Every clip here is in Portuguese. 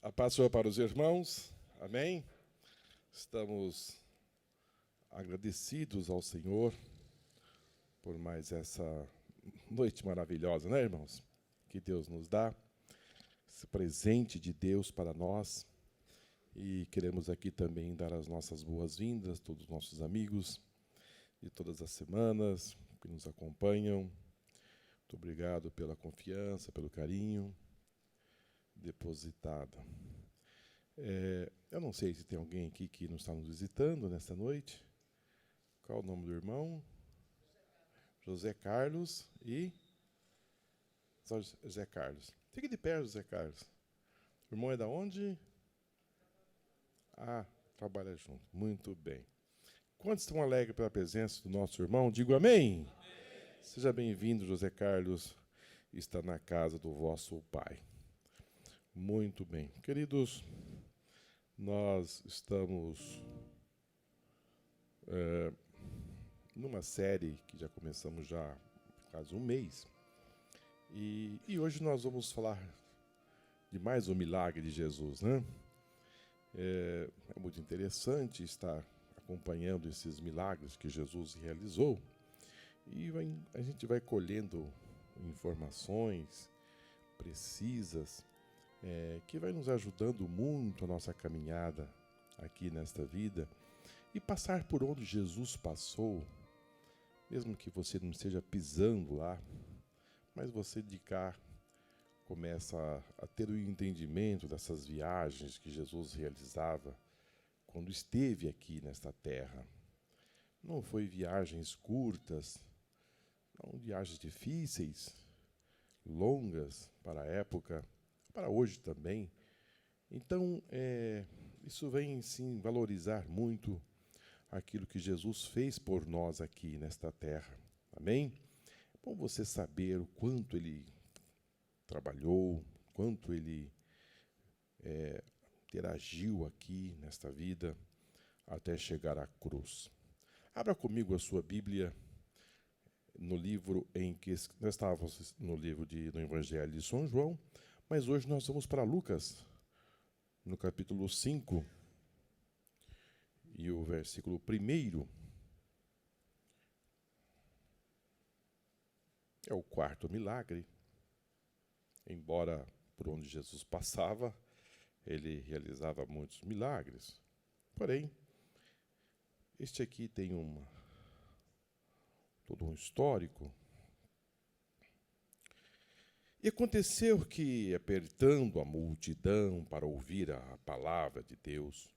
A paz seja para os irmãos, amém? Estamos agradecidos ao Senhor por mais essa noite maravilhosa, né, irmãos? Que Deus nos dá, esse presente de Deus para nós. E queremos aqui também dar as nossas boas-vindas a todos os nossos amigos de todas as semanas que nos acompanham. Muito obrigado pela confiança, pelo carinho depositado. Eu não sei se tem alguém aqui que não está nos visitando nesta noite. Qual o nome do irmão? José Carlos e... Só José Carlos. Fique de pé, José Carlos. O irmão é da onde? Trabalha junto. Muito bem. Quantos estão alegres pela presença do nosso irmão? Digo amém. Seja bem-vindo, José Carlos. Está na casa do vosso Pai. Muito bem. Queridos, nós estamos numa série que já começamos já há quase um mês. E hoje nós vamos falar de mais um milagre de Jesus, né? É muito interessante estar acompanhando esses milagres que Jesus realizou. E a gente vai colhendo informações precisas que vai nos ajudando muito a nossa caminhada aqui nesta vida e passar por onde Jesus passou, mesmo que você não esteja pisando lá, mas você de cá começa a ter o entendimento dessas viagens que Jesus realizava quando esteve aqui nesta terra. Não foi viagens curtas, não viagens difíceis, longas para a época, para hoje também. Então, isso vem, sim, valorizar muito aquilo que Jesus fez por nós aqui nesta terra. Amém? É bom você saber o quanto Ele trabalhou, quanto Ele interagiu aqui nesta vida até chegar à cruz. Abra comigo a sua Bíblia no livro em que nós estávamos no livro no Evangelho de São João, mas hoje nós vamos para Lucas, no capítulo 5, e o versículo 1. É o quarto milagre. Embora por onde Jesus passava, ele realizava muitos milagres. Porém, este aqui tem todo um histórico. E aconteceu que, apertando a multidão para ouvir a palavra de Deus,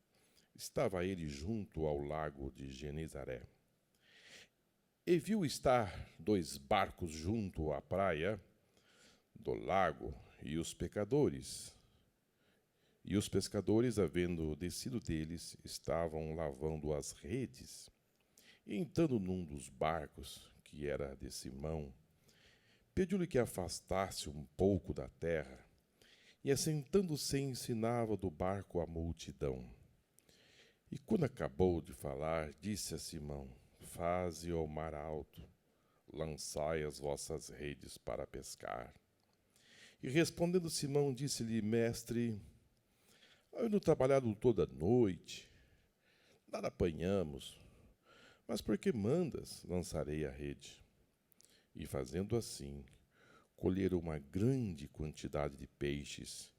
estava ele junto ao lago de Genezaré. E viu estar 2 barcos junto à praia do lago, e os pescadores, havendo descido deles, estavam lavando as redes. E entrando num dos barcos, que era de Simão, pediu-lhe que afastasse um pouco da terra, e assentando-se ensinava do barco a multidão. E quando acabou de falar, disse a Simão: Faze ao mar alto, lançai as vossas redes para pescar. E respondendo Simão, disse-lhe: Mestre, havendo trabalhado toda a noite, nada apanhamos, mas porque mandas, lançarei a rede. E fazendo assim, colheram uma grande quantidade de peixes,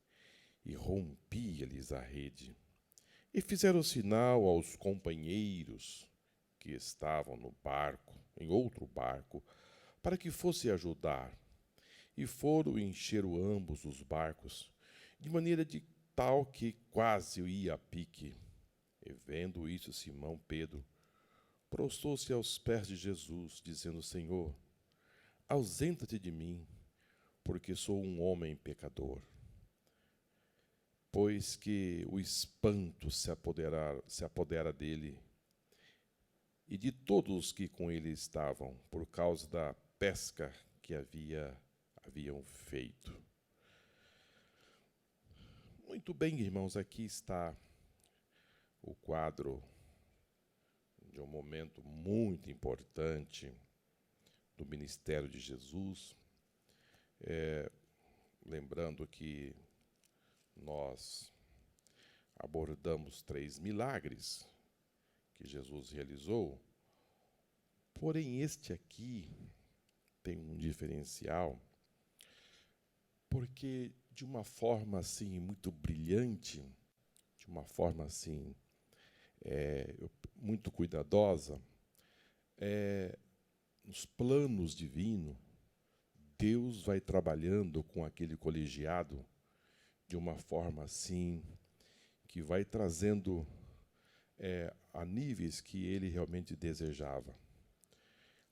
e rompia-lhes a rede. E fizeram sinal aos companheiros que estavam no barco, em outro barco, para que fosse ajudar. E foram e encheram ambos os barcos, de maneira de tal que quase ia a pique. E vendo isso, Simão Pedro prostrou-se aos pés de Jesus, dizendo: Senhor, ausenta-te de mim, porque sou um homem pecador. Pois que o espanto se apodera dele e de todos os que com ele estavam, por causa da pesca que haviam feito. Muito bem, irmãos, aqui está o quadro de um momento muito importante do ministério de Jesus. Lembrando que nós abordamos 3 milagres que Jesus realizou, porém este aqui tem um diferencial, porque de uma forma assim muito brilhante, de uma forma assim muito cuidadosa, nos planos divinos, Deus vai trabalhando com aquele colegiado de uma forma assim que vai trazendo a níveis que ele realmente desejava.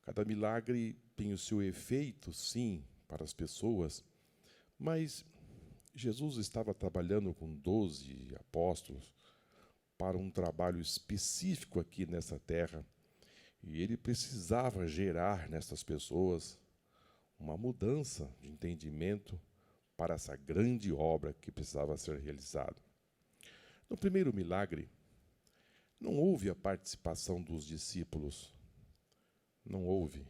Cada milagre tem o seu efeito, sim, para as pessoas, mas Jesus estava trabalhando com 12 apóstolos para um trabalho específico aqui nessa terra, e ele precisava gerar nessas pessoas uma mudança de entendimento para essa grande obra que precisava ser realizada. No primeiro milagre, não houve a participação dos discípulos. Não houve.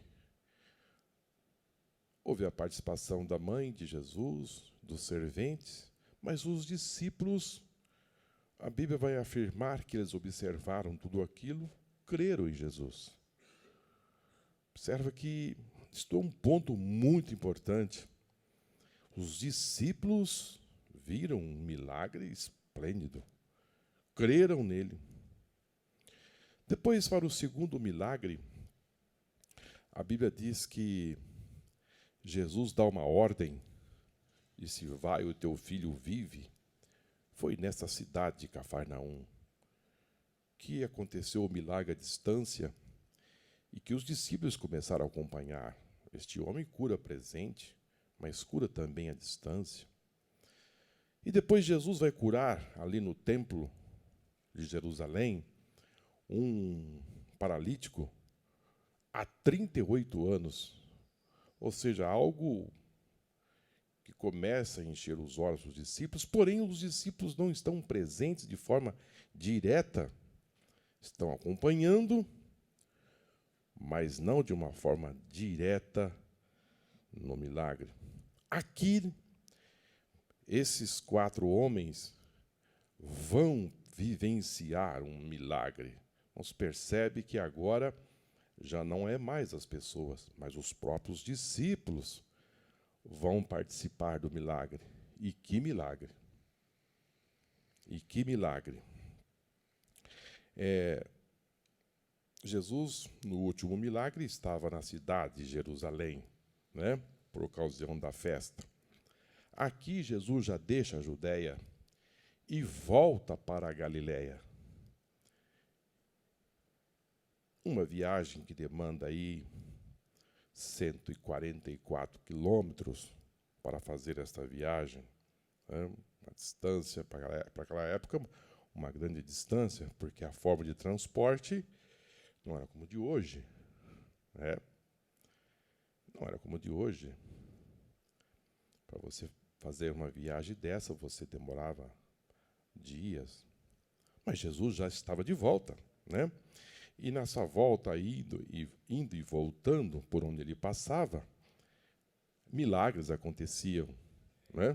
Houve a participação da mãe de Jesus, dos serventes, mas os discípulos, a Bíblia vai afirmar que eles observaram tudo aquilo, creram em Jesus. Observa que isto é um ponto muito importante. Os discípulos viram um milagre esplêndido, creram nele. Depois, para o segundo milagre, a Bíblia diz que Jesus dá uma ordem, disse: vai, o teu filho vive. Foi nessa cidade de Cafarnaum que aconteceu o milagre à distância e que os discípulos começaram a acompanhar. Este homem cura presente, mas cura também à distância. E depois Jesus vai curar ali no templo de Jerusalém um paralítico há 38 anos. Ou seja, algo que começa a encher os olhos dos discípulos, porém os discípulos não estão presentes de forma direta, estão acompanhando, mas não de uma forma direta no milagre. Aqui, esses 4 homens vão vivenciar um milagre. Você percebe que agora já não é mais as pessoas, mas os próprios discípulos vão participar do milagre. E que milagre! E que milagre! Jesus, no último milagre, estava na cidade de Jerusalém, né, por ocasião da festa. Aqui Jesus já deixa a Judéia e volta para a Galiléia. Uma viagem que demanda aí 144 quilômetros para fazer esta viagem, né? Uma distância, para aquela época, uma grande distância, porque a forma de transporte não era como de hoje. Né? Não era como de hoje. Para você fazer uma viagem dessa, você demorava dias. Mas Jesus já estava de volta, né? E nessa volta, indo e voltando por onde ele passava, milagres aconteciam, né?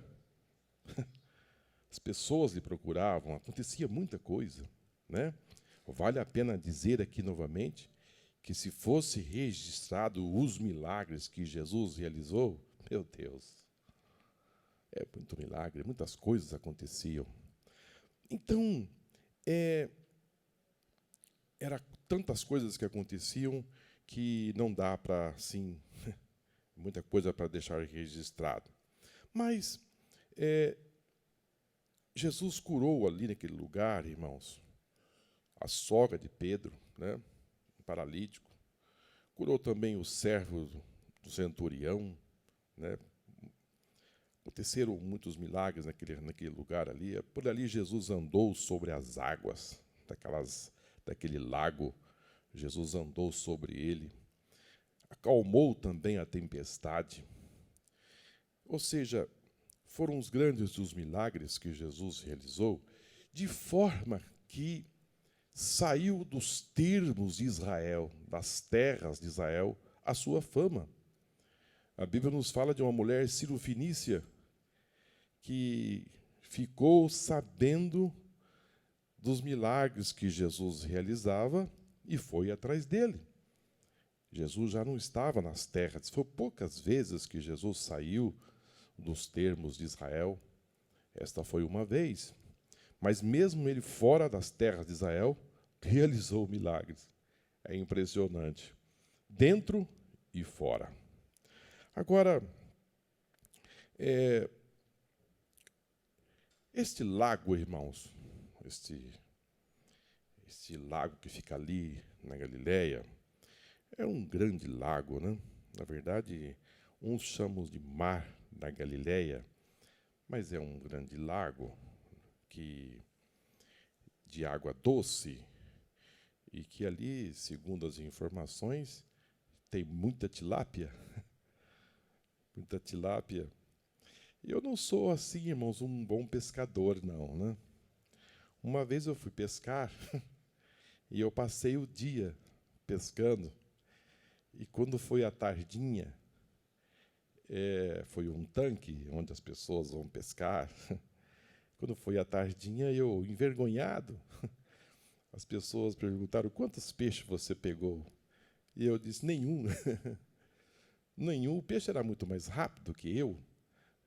As pessoas lhe procuravam, acontecia muita coisa, né? Vale a pena dizer aqui novamente que se fosse registrado os milagres que Jesus realizou, meu Deus, é muito milagre, muitas coisas aconteciam. Então, era tantas coisas que aconteciam que não dá para, assim, muita coisa para deixar registrado. Mas Jesus curou ali naquele lugar, irmãos, a sogra de Pedro, né, um paralítico. Curou também o servo do centurião, né. Aconteceram muitos milagres naquele lugar ali. Por ali Jesus andou sobre as águas daquele lago. Jesus andou sobre ele. Acalmou também a tempestade. Ou seja, foram os grandes dos milagres que Jesus realizou, de forma que saiu dos termos de Israel, das terras de Israel, a sua fama. A Bíblia nos fala de uma mulher cirofenícia que ficou sabendo dos milagres que Jesus realizava e foi atrás dele. Jesus já não estava nas terras. Foi poucas vezes que Jesus saiu dos termos de Israel. Esta foi uma vez. Mas mesmo ele fora das terras de Israel, realizou milagres. É impressionante. Dentro e fora. Agora, este lago, irmãos, este lago que fica ali na Galileia, é um grande lago, né? Na verdade, uns chamam de Mar da Galileia, mas é um grande lago de água doce e que ali, segundo as informações, tem muita tilápia. Muita tilápia. E eu não sou assim, irmãos, um bom pescador, não, né? Uma vez eu fui pescar e eu passei o dia pescando. E quando foi à tardinha, foi um tanque onde as pessoas vão pescar. Quando foi à tardinha, eu, envergonhado, as pessoas perguntaram: quantos peixes você pegou? E eu disse: nenhum. Nenhum. O peixe era muito mais rápido que eu.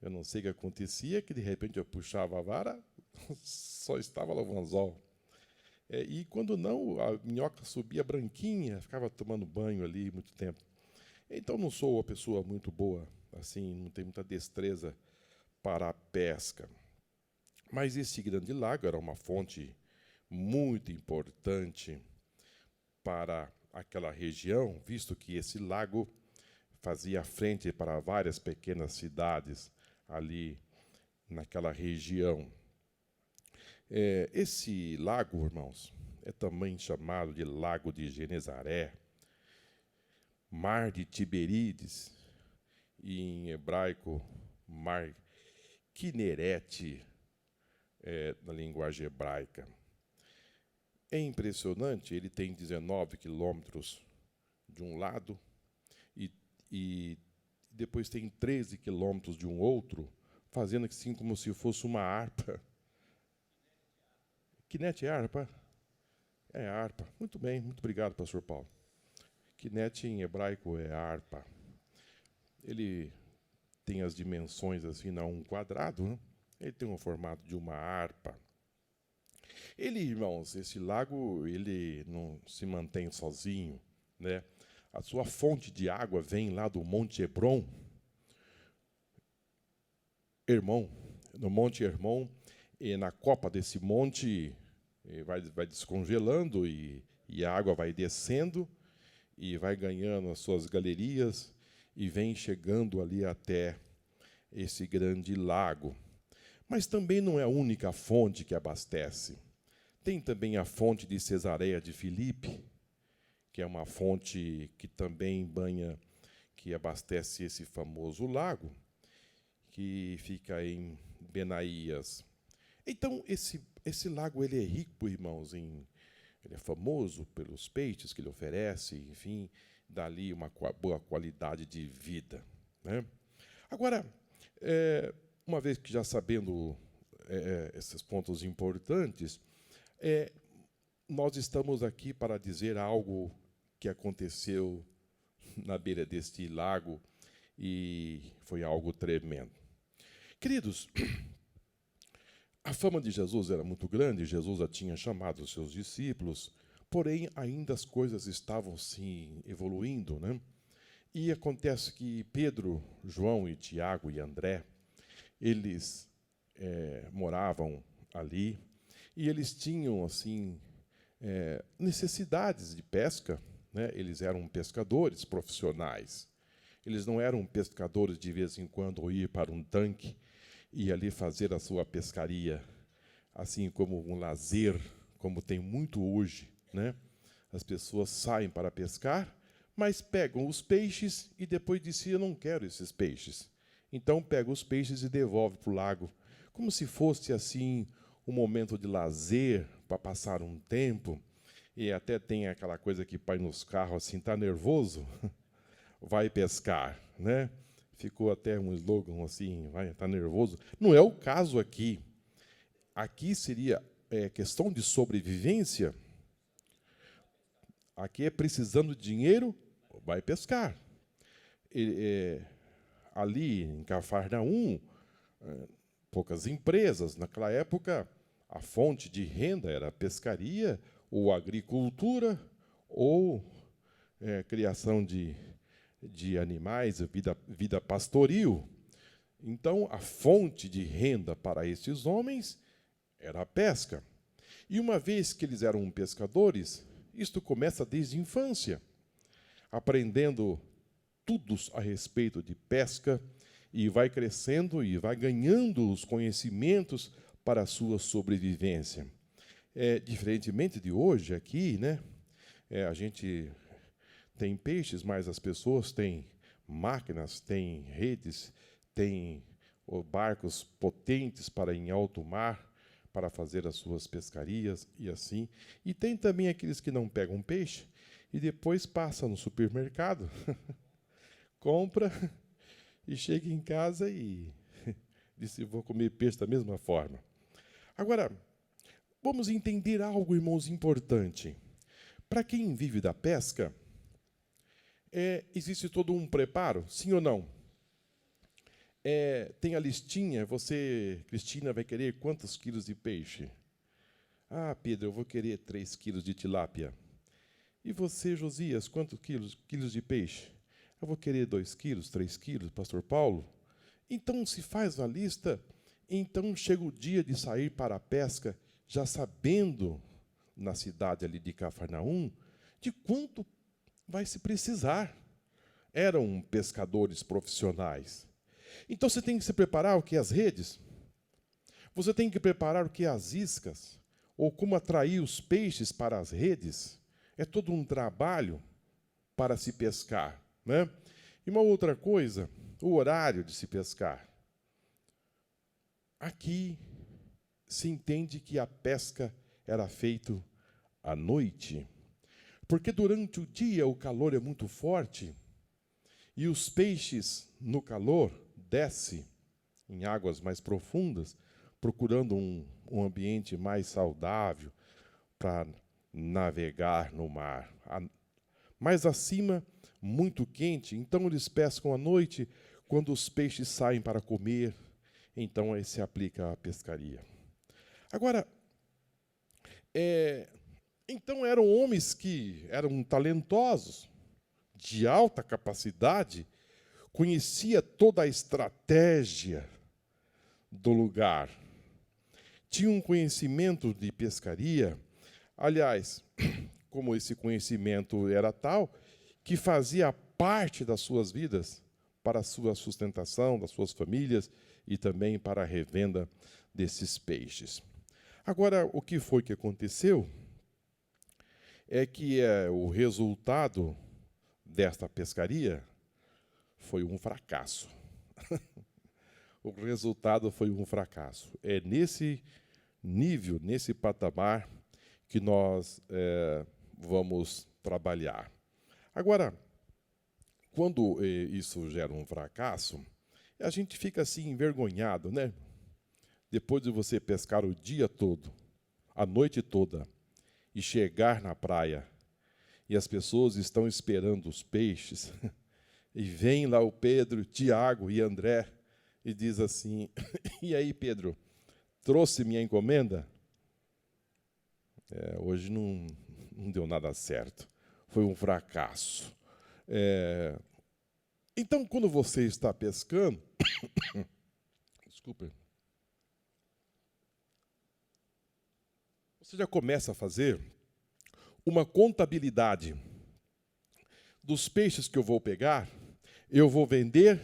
Eu não sei o que acontecia, que de repente eu puxava a vara, só estava lá o anzol. E quando não, a minhoca subia branquinha, ficava tomando banho ali muito tempo. Então não sou uma pessoa muito boa, assim, não tenho muita destreza para a pesca. Mas esse grande lago era uma fonte muito importante para aquela região, visto que esse lago fazia frente para várias pequenas cidades ali naquela região. Esse lago, irmãos, é também chamado de Lago de Genezaré, Mar de Tiberíades, e em hebraico, Mar Kinerete, na linguagem hebraica. É impressionante, ele tem 19 quilômetros de um lado e depois tem 13 quilômetros de um outro, fazendo assim como se fosse uma harpa. Quinete é harpa? É harpa. Muito bem, muito obrigado, pastor Paulo. Quinete em hebraico é harpa. Ele tem as dimensões assim, não um quadrado, né? Ele tem um formato de uma harpa. Ele, irmãos, esse lago, ele não se mantém sozinho, né? A sua fonte de água vem lá do Monte Hebron. Hermon, no Monte Hermon, e na copa desse monte vai descongelando e a água vai descendo e vai ganhando as suas galerias e vem chegando ali até esse grande lago. Mas também não é a única fonte que abastece. Tem também a fonte de Cesareia de Filipe, que é uma fonte que também banha, que abastece esse famoso lago, que fica em Benaías. Então, esse lago ele é rico, irmãos, ele é famoso pelos peixes que ele oferece, enfim, dali uma boa qualidade de vida, né? Agora, uma vez que já sabendo esses pontos importantes, nós estamos aqui para dizer algo que aconteceu na beira deste lago e foi algo tremendo. Queridos, a fama de Jesus era muito grande, Jesus já tinha chamado os seus discípulos, porém ainda as coisas estavam sim evoluindo, né? E acontece que Pedro, João e Tiago e André, eles moravam ali e eles tinham assim necessidades de pesca, né? Eles eram pescadores profissionais. Eles não eram pescadores de vez em quando ir para um tanque e ali fazer a sua pescaria, assim como um lazer, como tem muito hoje, né? As pessoas saem para pescar, mas pegam os peixes e depois dizem: eu não quero esses peixes. Então pegam os peixes e devolvem para o lago, como se fosse assim um momento de lazer para passar um tempo. E até tem aquela coisa que põe nos carros assim, tá nervoso, vai pescar, né? Ficou até um slogan assim, vai, tá nervoso. Não é o caso aqui. Aqui seria questão de sobrevivência, aqui é precisando de dinheiro, vai pescar. Ali em Cafarnaum, poucas empresas. Naquela época, a fonte de renda era a pescaria, ou agricultura, ou criação de animais, vida pastoril. Então, a fonte de renda para esses homens era a pesca. E uma vez que eles eram pescadores, isto começa desde a infância, aprendendo tudo a respeito de pesca, e vai crescendo e vai ganhando os conhecimentos para a sua sobrevivência. Diferentemente de hoje aqui, né? A gente tem peixes, mas as pessoas têm máquinas, têm redes, têm barcos potentes para ir em alto mar, para fazer as suas pescarias e assim. E tem também aqueles que não pegam peixe e depois passam no supermercado, compra e chega em casa e diz: vou comer peixe da mesma forma. Agora, vamos entender algo, irmãos, importante. Para quem vive da pesca, existe todo um preparo, sim ou não? Tem a listinha, você, Cristina, vai querer quantos quilos de peixe? Ah, Pedro, eu vou querer 3 quilos de tilápia. E você, Josias, quantos quilos de peixe? Eu vou querer 2 quilos, 3 quilos, pastor Paulo. Então, se faz uma lista, então chega o dia de sair para a pesca, já sabendo, na cidade ali de Cafarnaum, de quanto vai se precisar. Eram pescadores profissionais. Então, você tem que se preparar o que? As redes. Você tem que preparar o que? As iscas. Ou como atrair os peixes para as redes. É todo um trabalho para se pescar, né? E uma outra coisa, o horário de se pescar. Aqui se entende que a pesca era feita à noite, porque durante o dia o calor é muito forte e os peixes no calor descem em águas mais profundas, procurando um ambiente mais saudável para navegar no mar. Mais acima, muito quente, então eles pescam à noite, quando os peixes saem para comer, então aí se aplica a pescaria. Agora, então eram homens que eram talentosos, de alta capacidade, conhecia toda a estratégia do lugar, tinha um conhecimento de pescaria. Aliás, como esse conhecimento era tal, que fazia parte das suas vidas para a sua sustentação, das suas famílias e também para a revenda desses peixes. Agora, o que foi que aconteceu é que o resultado desta pescaria foi um fracasso. O resultado foi um fracasso. É nesse nível, nesse patamar, que nós vamos trabalhar. Agora, quando isso gera um fracasso, a gente fica assim envergonhado, né? Depois de você pescar o dia todo, a noite toda, e chegar na praia, e as pessoas estão esperando os peixes, e vem lá o Pedro, Tiago e André, e diz assim: e aí, Pedro, trouxe minha encomenda? Hoje não deu nada certo. Foi um fracasso. Então, quando você está pescando, desculpa, você já começa a fazer uma contabilidade dos peixes que eu vou pegar, eu vou vender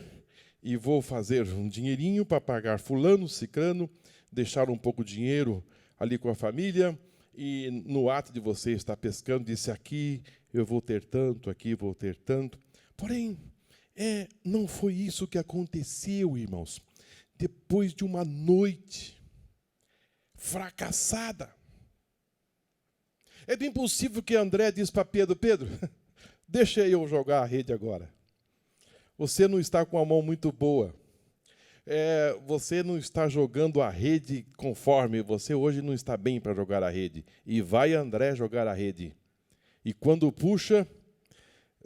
e vou fazer um dinheirinho para pagar fulano, cicrano, deixar um pouco de dinheiro ali com a família, e no ato de você estar pescando, disse: aqui eu vou ter tanto, aqui vou ter tanto. Porém, não foi isso que aconteceu, irmãos. Depois de uma noite fracassada, é bem possível que André disse para Pedro: Pedro, deixa eu jogar a rede agora. Você não está com a mão muito boa. você não está jogando a rede conforme, você hoje não está bem para jogar a rede. E vai André jogar a rede. E quando puxa,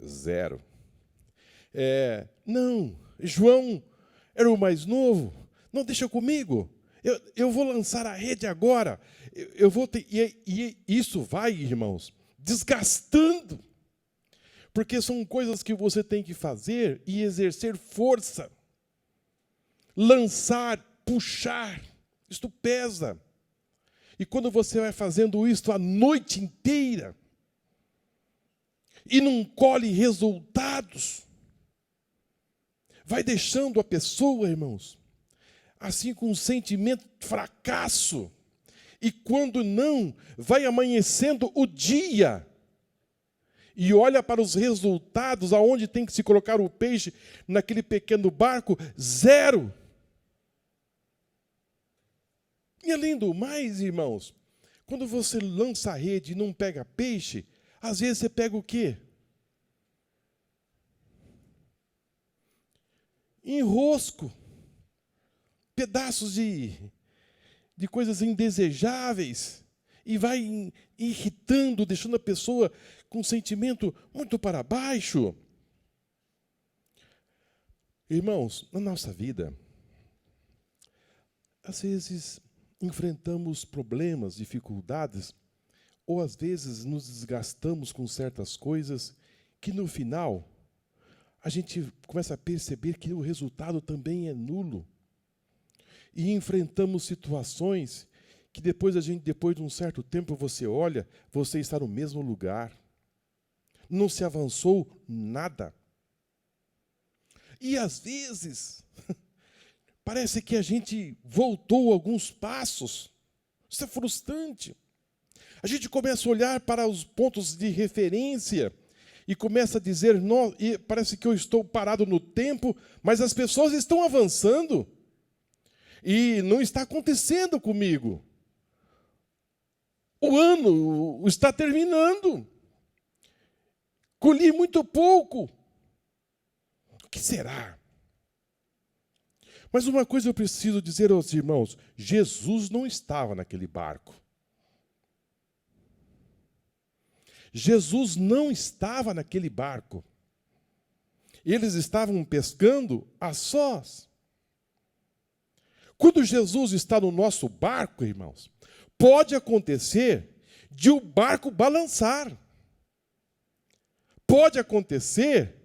0. Não, João era o mais novo. Não, deixa comigo. Eu vou lançar a rede agora. Eu vou ter... E isso vai, irmãos, desgastando. Porque são coisas que você tem que fazer e exercer força. Lançar, puxar, isto pesa. E quando você vai fazendo isso a noite inteira e não colhe resultados, vai deixando a pessoa, irmãos, assim com um sentimento de fracasso. E quando não, vai amanhecendo o dia e olha para os resultados, aonde tem que se colocar o peixe naquele pequeno barco, 0. E além do mais, irmãos, quando você lança a rede e não pega peixe, às vezes você pega o quê? Enrosco, pedaços de coisas indesejáveis, e vai irritando, deixando a pessoa com um sentimento muito para baixo. Irmãos, na nossa vida, às vezes enfrentamos problemas, dificuldades, ou às vezes nos desgastamos com certas coisas que no final a gente começa a perceber que o resultado também é nulo. E enfrentamos situações que depois de um certo tempo você olha, você está no mesmo lugar. Não se avançou nada. E às vezes parece que a gente voltou alguns passos. Isso é frustrante. A gente começa a olhar para os pontos de referência e começa a dizer, e parece que eu estou parado no tempo, mas as pessoas estão avançando. E não está acontecendo comigo. O ano está terminando. Colhi muito pouco. O que será? Mas uma coisa eu preciso dizer aos irmãos: Jesus não estava naquele barco. Jesus não estava naquele barco. Eles estavam pescando a sós. Quando Jesus está no nosso barco, irmãos, pode acontecer de o barco balançar. Pode acontecer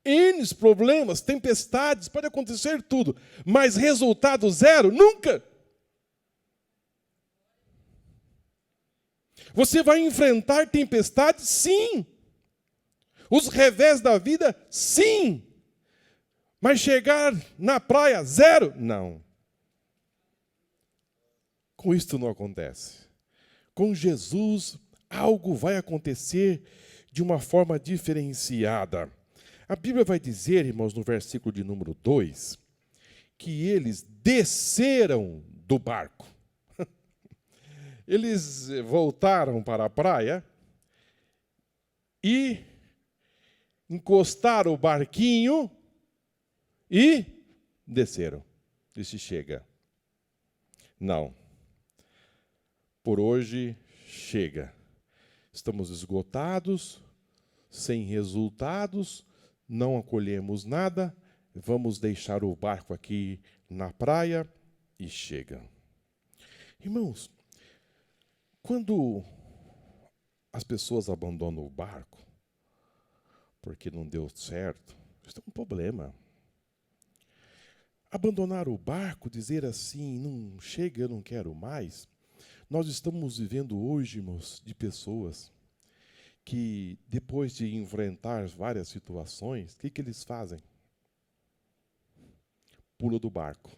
N problemas, tempestades, pode acontecer tudo. Mas resultado 0, nunca. Você vai enfrentar tempestades? Sim. Os revés da vida? Sim. Mas chegar na praia 0? Não. Com isto não acontece. Com Jesus, algo vai acontecer de uma forma diferenciada. A Bíblia vai dizer, irmãos, no versículo de número 2, que eles desceram do barco. Eles voltaram para a praia e encostaram o barquinho e desceram. Disse, chega. Não. Por hoje, chega. Estamos esgotados, sem resultados, não acolhemos nada, vamos deixar o barco aqui na praia e chega. Irmãos, quando as pessoas abandonam o barco, porque não deu certo, isso é um problema. Abandonar o barco, dizer assim, não chega, eu não quero mais. Nós estamos vivendo hoje, irmãos, de pessoas que, depois de enfrentar várias situações, o que eles fazem? Pula do barco.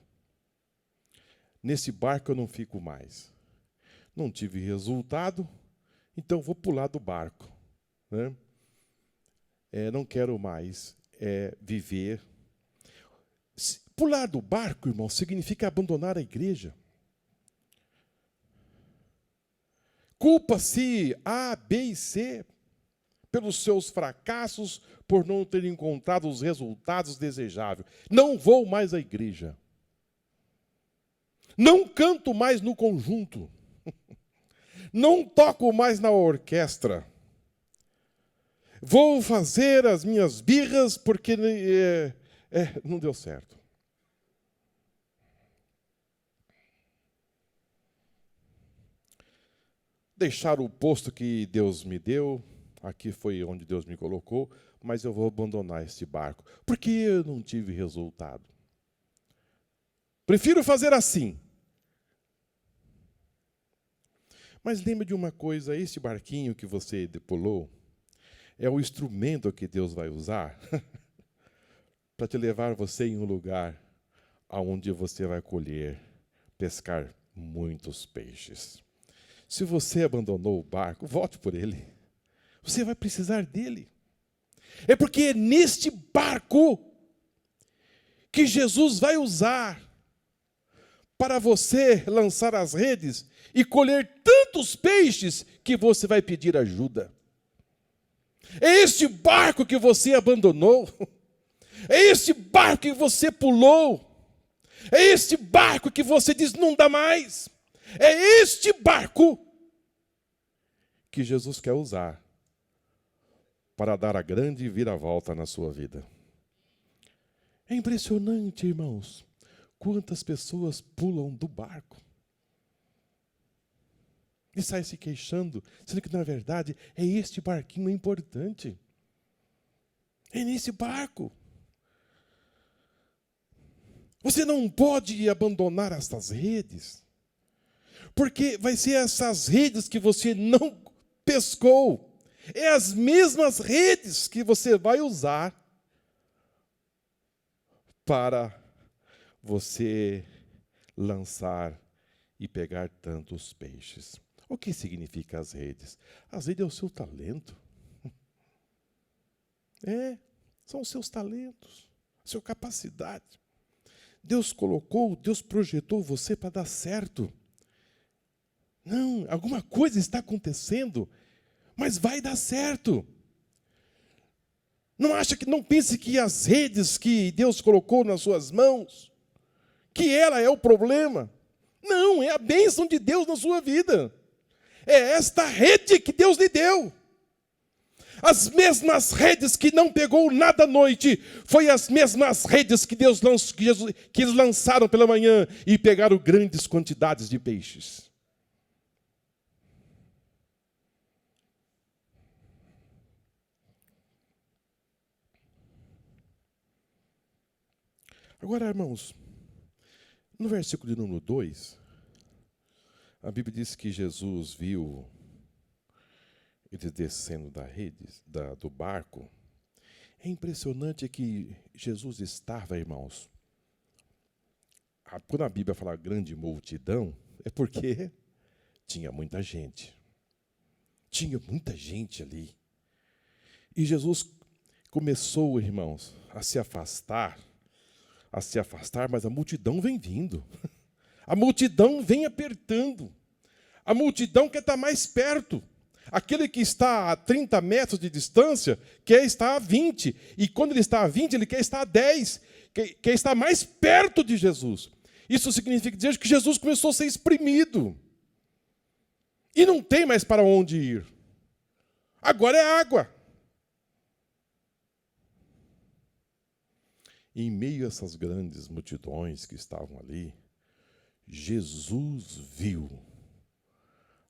Nesse barco eu não fico mais. Não tive resultado, então vou pular do barco. Né? Não quero mais viver. Pular do barco, irmão, significa abandonar a igreja. Culpa-se A, B e C pelos seus fracassos, por não ter encontrado os resultados desejáveis. Não vou mais à igreja. Não canto mais no conjunto. Não toco mais na orquestra. Vou fazer as minhas birras porque não deu certo. Deixar o posto que Deus me deu, aqui foi onde Deus me colocou, mas eu vou abandonar este barco, porque eu não tive resultado. Prefiro fazer assim. Mas lembre de uma coisa, este barquinho que você pulou é o instrumento que Deus vai usar para te levar você em um lugar onde você vai colher, pescar muitos peixes. Se você abandonou o barco, volte por ele. Você vai precisar dele. É porque é neste barco que Jesus vai usar para você lançar as redes e colher tantos peixes que você vai pedir ajuda. É este barco que você abandonou. É este barco que você pulou. É este barco que você diz não dá mais. É este barco que Jesus quer usar para dar a grande viravolta na sua vida. É impressionante, irmãos, quantas pessoas pulam do barco e saem se queixando, sendo que, na verdade, é este barquinho importante. É nesse barco. Você não pode abandonar estas redes, porque vai ser essas redes que você não pescou. É as mesmas redes que você vai usar para você lançar e pegar tantos peixes. O que significa as redes? As redes é o seu talento. São os seus talentos, a sua capacidade. Deus colocou, Deus projetou você para dar certo. Não, alguma coisa está acontecendo, mas vai dar certo. Não pense que as redes que Deus colocou nas suas mãos, que ela é o problema. Não, é a bênção de Deus na sua vida. É esta rede que Deus lhe deu. As mesmas redes que não pegou nada à noite, foi as mesmas redes que Deus lançou, que eles lançaram pela manhã e pegaram grandes quantidades de peixes. Agora, irmãos, no versículo de número 2, a Bíblia diz que Jesus viu eles descendo do barco. É impressionante que Jesus estava, irmãos. Quando a Bíblia fala grande multidão, é porque tinha muita gente. Tinha muita gente ali. E Jesus começou, irmãos, a se afastar, mas a multidão vem vindo. A multidão vem apertando. A multidão quer estar mais perto. Aquele que está a 30 metros de distância quer estar a 20. E quando ele está a 20, ele quer estar a 10. Quer estar mais perto de Jesus. Isso significa dizer que Jesus começou a ser exprimido. E não tem mais para onde ir. Agora é água. Em meio a essas grandes multidões que estavam ali, Jesus viu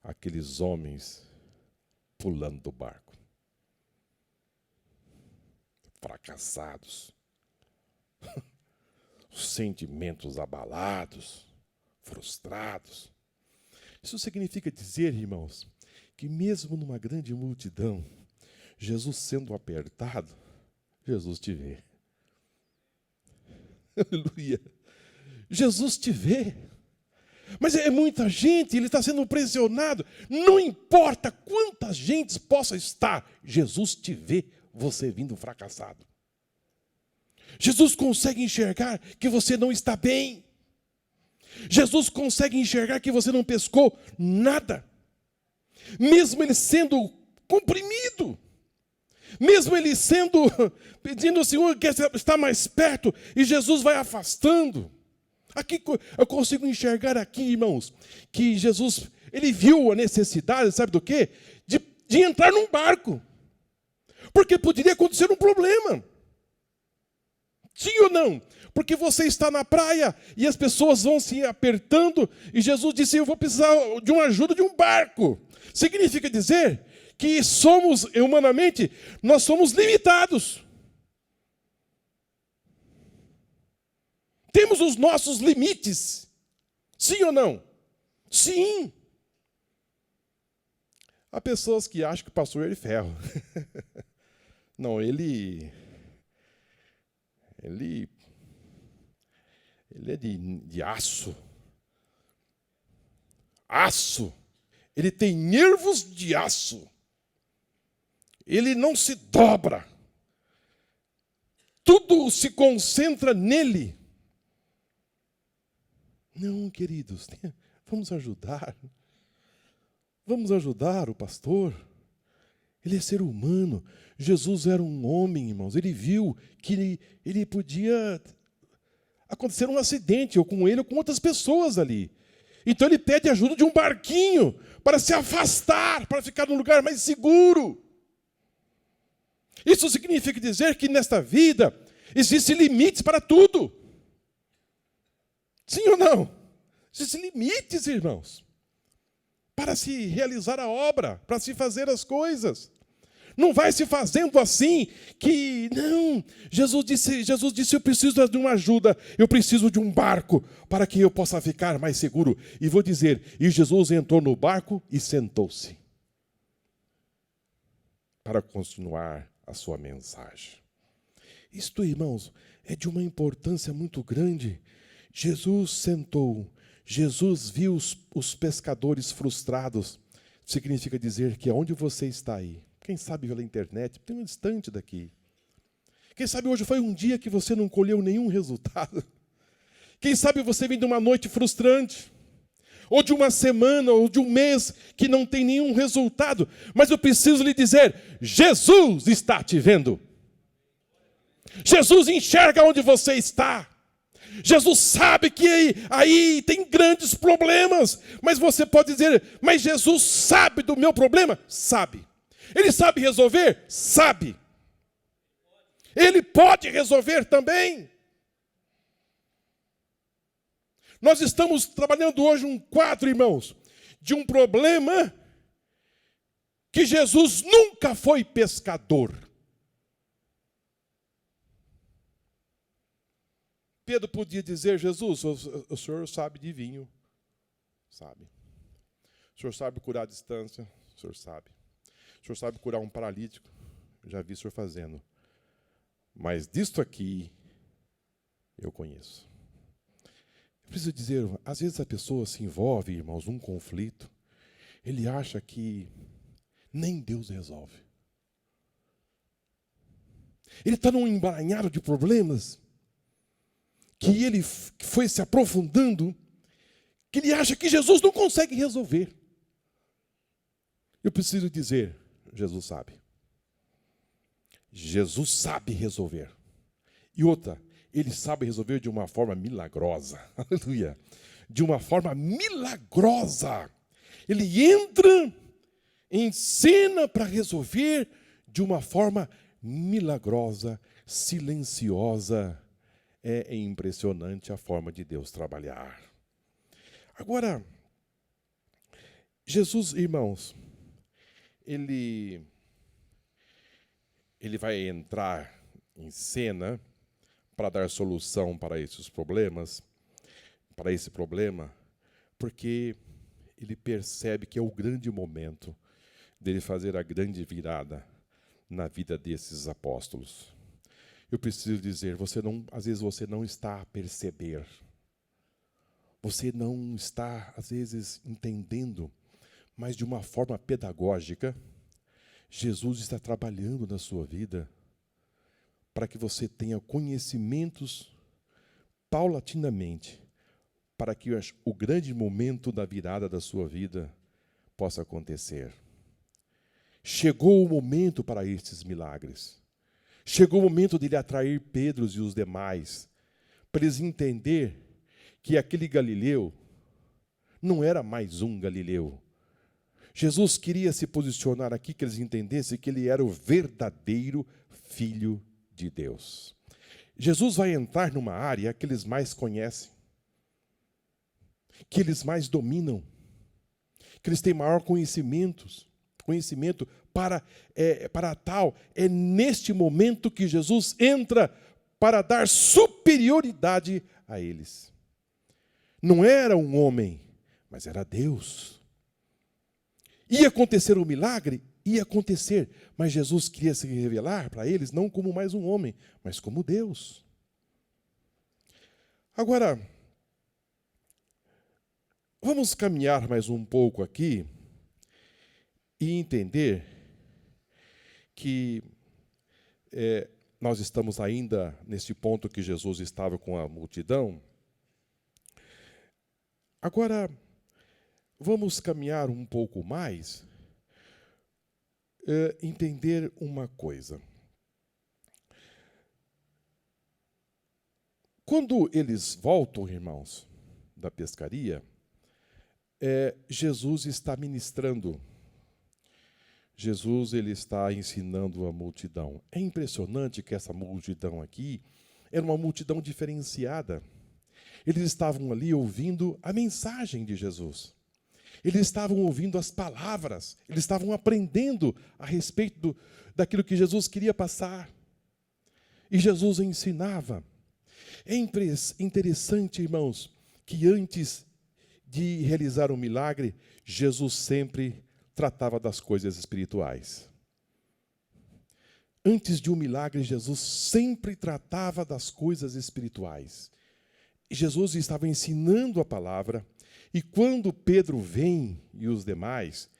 aqueles homens pulando do barco, fracassados, os sentimentos abalados, frustrados. Isso significa dizer, irmãos, que mesmo numa grande multidão, Jesus sendo apertado, Jesus te vê. Aleluia. Jesus te vê. Mas é muita gente, ele está sendo pressionado. Não importa quantas gentes possa estar, Jesus te vê, você vindo fracassado. Jesus consegue enxergar que você não está bem. Jesus consegue enxergar que você não pescou nada. Mesmo ele sendo comprimido. Mesmo ele pedindo ao Senhor que está mais perto, e Jesus vai afastando. Aqui eu consigo enxergar aqui, irmãos, que Jesus, ele viu a necessidade, sabe do quê? De entrar num barco. Porque poderia acontecer um problema. Sim ou não? Porque você está na praia e as pessoas vão se apertando e Jesus disse, eu vou precisar de uma ajuda de um barco. Significa dizer que humanamente, nós somos limitados. Temos os nossos limites. Sim ou não? Sim. Há pessoas que acham que o pastor é de ferro. Não, ele é de aço. Aço. Ele tem nervos de aço. Ele não se dobra. Tudo se concentra nele. Não, queridos, vamos ajudar. Vamos ajudar o pastor. Ele é ser humano. Jesus era um homem, irmãos. Ele viu que ele podia acontecer um acidente, ou com ele, ou com outras pessoas ali. Então ele pede ajuda de um barquinho para se afastar, para ficar num lugar mais seguro. Isso significa dizer que nesta vida existem limites para tudo. Sim ou não? Existem limites, irmãos, para se realizar a obra, para se fazer as coisas. Não vai se fazendo assim que, não, Jesus disse, eu preciso de uma ajuda, eu preciso de um barco para que eu possa ficar mais seguro. E vou dizer, e Jesus entrou no barco e sentou-se para continuar a sua mensagem. Isto, irmãos, é de uma importância muito grande. Jesus sentou, Jesus viu os pescadores frustrados. Significa dizer que aonde você está aí, quem sabe pela internet, tem um instante daqui. Quem sabe hoje foi um dia que você não colheu nenhum resultado. Quem sabe você vem de uma noite frustrante, ou de uma semana, ou de um mês que não tem nenhum resultado. Mas eu preciso lhe dizer, Jesus está te vendo. Jesus enxerga onde você está. Jesus sabe que aí tem grandes problemas. Mas você pode dizer, mas Jesus sabe do meu problema? Sabe. Ele sabe resolver? Sabe. Ele pode resolver também. Nós estamos trabalhando hoje um quadro, irmãos, de um problema que Jesus nunca foi pescador. Pedro podia dizer, Jesus, o senhor sabe de vinho. Sabe. O senhor sabe curar a distância. O senhor sabe. O senhor sabe curar um paralítico. Já vi o senhor fazendo. Mas disto aqui, eu conheço. Eu preciso dizer, às vezes a pessoa se envolve, irmãos, num conflito. Ele acha que nem Deus resolve. Ele está num emaranhado de problemas que ele foi se aprofundando, que ele acha que Jesus não consegue resolver. Eu preciso dizer, Jesus sabe. Jesus sabe resolver. E outra, ele sabe resolver de uma forma milagrosa. Aleluia. De uma forma milagrosa. Ele entra em cena para resolver de uma forma milagrosa, silenciosa. É impressionante a forma de Deus trabalhar. Agora, Jesus, irmãos, ele vai entrar em cena para dar solução para esses problemas, para esse problema, porque ele percebe que é o grande momento dele fazer a grande virada na vida desses apóstolos. Eu preciso dizer, às vezes você não está a perceber. Você não está, às vezes, entendendo, mas de uma forma pedagógica, Jesus está trabalhando na sua vida para que você tenha conhecimentos paulatinamente, para que o grande momento da virada da sua vida possa acontecer. Chegou o momento para estes milagres. Chegou o momento de ele atrair Pedro e os demais, para eles entenderem que aquele Galileu não era mais um Galileu. Jesus queria se posicionar aqui, que eles entendessem que ele era o verdadeiro Filho de Deus. Jesus vai entrar numa área que eles mais conhecem, que eles mais dominam, que eles têm maior conhecimento para tal. É neste momento que Jesus entra para dar superioridade a eles. Não era um homem, mas era Deus. Ia acontecer um milagre? Ia acontecer, mas Jesus queria se revelar para eles não como mais um homem, mas como Deus. Agora, vamos caminhar mais um pouco aqui e entender que nós estamos ainda nesse ponto que Jesus estava com a multidão. Agora, vamos caminhar um pouco mais, entender uma coisa. Quando eles voltam, irmãos, da pescaria, Jesus está ministrando. Jesus ele está ensinando a multidão. É impressionante que essa multidão aqui era uma multidão diferenciada. Eles estavam ali ouvindo a mensagem de Jesus. Eles estavam ouvindo as palavras. Eles estavam aprendendo a respeito daquilo que Jesus queria passar. E Jesus ensinava. É interessante, irmãos, que antes de realizar um milagre, Jesus sempre tratava das coisas espirituais. Antes de um milagre, Jesus sempre tratava das coisas espirituais. Jesus estava ensinando a palavra, e quando Pedro vem e os demais,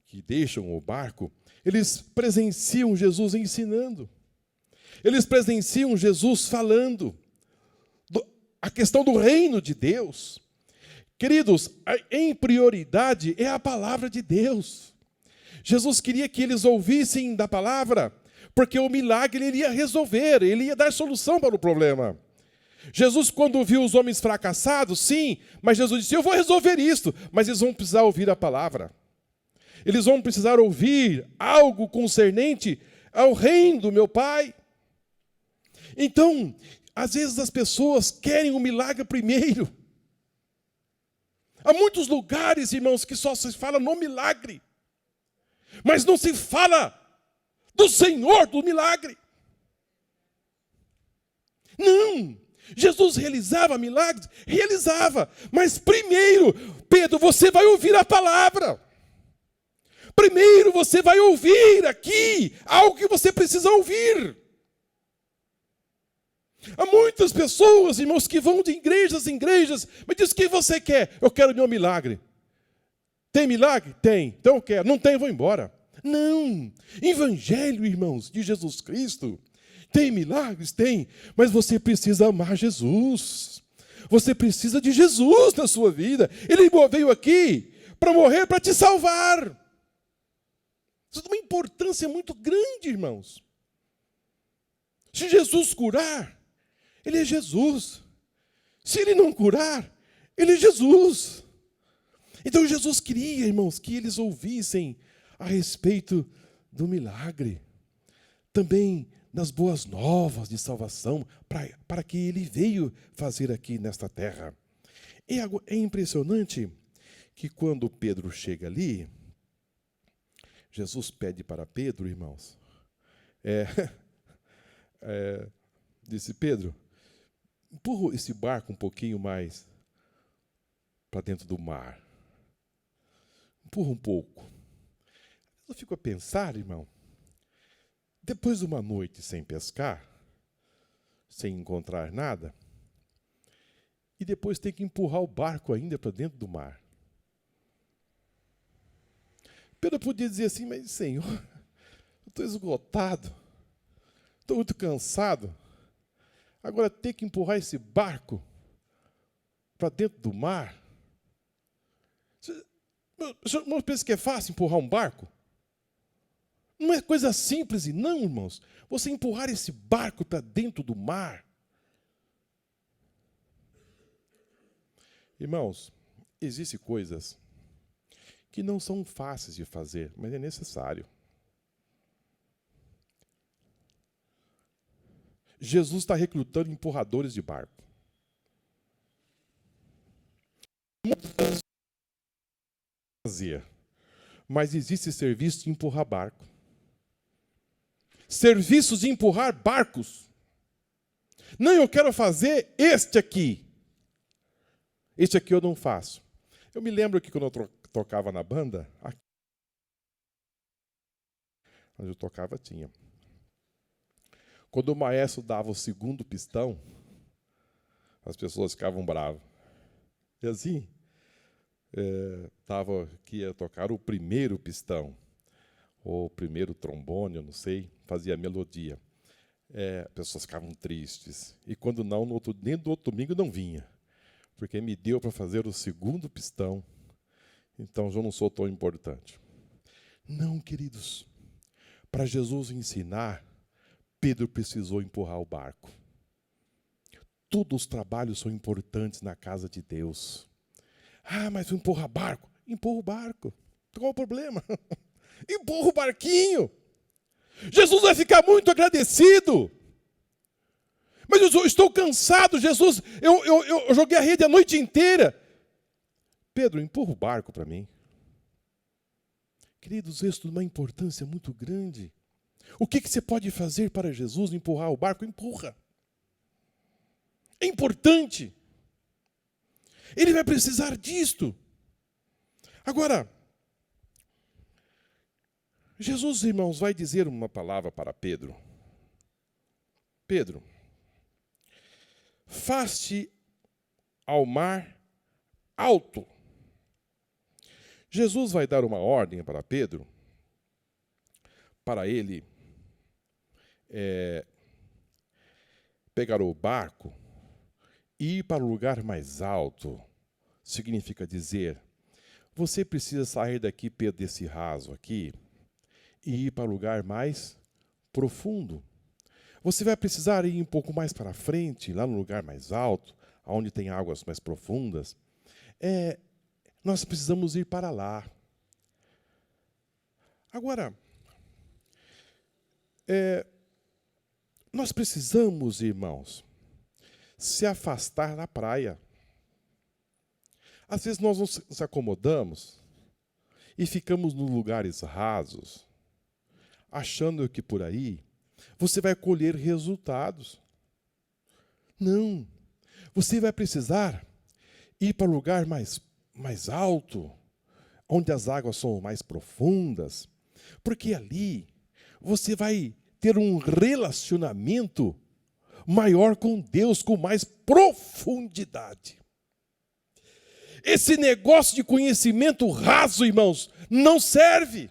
que deixam o barco, eles presenciam Jesus ensinando. Eles presenciam Jesus falando a questão do reino de Deus. Queridos, em prioridade é a palavra de Deus. Jesus queria que eles ouvissem da palavra, porque o milagre ele ia resolver, ele ia dar solução para o problema. Jesus, quando viu os homens fracassados, sim, mas Jesus disse, eu vou resolver isso, mas eles vão precisar ouvir a palavra. Eles vão precisar ouvir algo concernente ao reino do meu Pai. Então, às vezes as pessoas querem o milagre primeiro. Há muitos lugares, irmãos, que só se fala no milagre, mas não se fala do Senhor do milagre. Não! Jesus realizava milagres? Realizava. Mas primeiro, Pedro, você vai ouvir a palavra. Primeiro você vai ouvir aqui algo que você precisa ouvir. Há muitas pessoas, irmãos, que vão de igrejas em igrejas, mas diz o que você quer? Eu quero meu milagre. Tem milagre? Tem. Então eu quero. Não tem, eu vou embora. Não. Evangelho, irmãos, de Jesus Cristo. Tem milagres? Tem. Mas você precisa amar Jesus. Você precisa de Jesus na sua vida. Ele veio aqui para morrer, para te salvar. Isso tem uma importância muito grande, irmãos. Se Jesus curar, Ele é Jesus. Se Ele não curar, Ele é Jesus. Então Jesus queria, irmãos, que eles ouvissem a respeito do milagre. Também das boas novas de salvação, para que Ele veio fazer aqui nesta terra. É impressionante que quando Pedro chega ali, Jesus pede para Pedro, irmãos, disse, Pedro, empurra esse barco um pouquinho mais para dentro do mar. Empurra um pouco. Eu fico a pensar, irmão, depois de uma noite sem pescar, sem encontrar nada, e depois ter que empurrar o barco ainda para dentro do mar. Pedro podia dizer assim, mas Senhor, eu estou esgotado, estou muito cansado, agora ter que empurrar esse barco para dentro do mar. O senhor pensa que é fácil empurrar um barco? Não é coisa simples, e não, irmãos. Você empurrar esse barco para dentro do mar. Irmãos, existem coisas que não são fáceis de fazer, mas é necessário. Jesus está recrutando empurradores de barco. Fazer, mas existe serviço de empurrar barco. Serviços de empurrar barcos. Não, eu quero fazer este aqui. Este aqui eu não faço. Eu me lembro que quando eu tocava na banda, aqui, onde eu tocava tinha. Quando o maestro dava o segundo pistão, as pessoas ficavam bravas. E assim, que ia tocar o primeiro pistão, ou o primeiro trombone, eu não sei, fazia a melodia. As pessoas ficavam tristes. E quando não, nem do outro domingo não vinha. Porque me deu para fazer o segundo pistão. Então, eu não sou tão importante. Não, queridos. Para Jesus ensinar, Pedro precisou empurrar o barco. Todos os trabalhos são importantes na casa de Deus. Ah, mas empurra barco. Empurra o barco. Qual o problema? Empurra o barquinho. Jesus vai ficar muito agradecido. Mas eu estou cansado, Jesus. Eu joguei a rede a noite inteira. Pedro, empurra o barco para mim. Queridos, isso tem uma importância muito grande. O que você pode fazer para Jesus empurrar o barco? Empurra. É importante. Ele vai precisar disto. Agora, Jesus, irmãos, vai dizer uma palavra para Pedro. Pedro, faz-te ao mar alto. Jesus vai dar uma ordem para Pedro, para ele pegar o barco e ir para o lugar mais alto. Significa dizer, você precisa sair daqui, Pedro, desse raso aqui, e ir para o lugar mais profundo. Você vai precisar ir um pouco mais para frente, lá no lugar mais alto, onde tem águas mais profundas. Nós precisamos ir para lá. Agora, nós precisamos, irmãos, se afastar da praia. Às vezes nós nos acomodamos e ficamos nos lugares rasos, achando que por aí você vai colher resultados. Não. Você vai precisar ir para o lugar mais alto, onde as águas são mais profundas, porque ali você vai ter um relacionamento maior com Deus, com mais profundidade. Esse negócio de conhecimento raso, irmãos, não serve.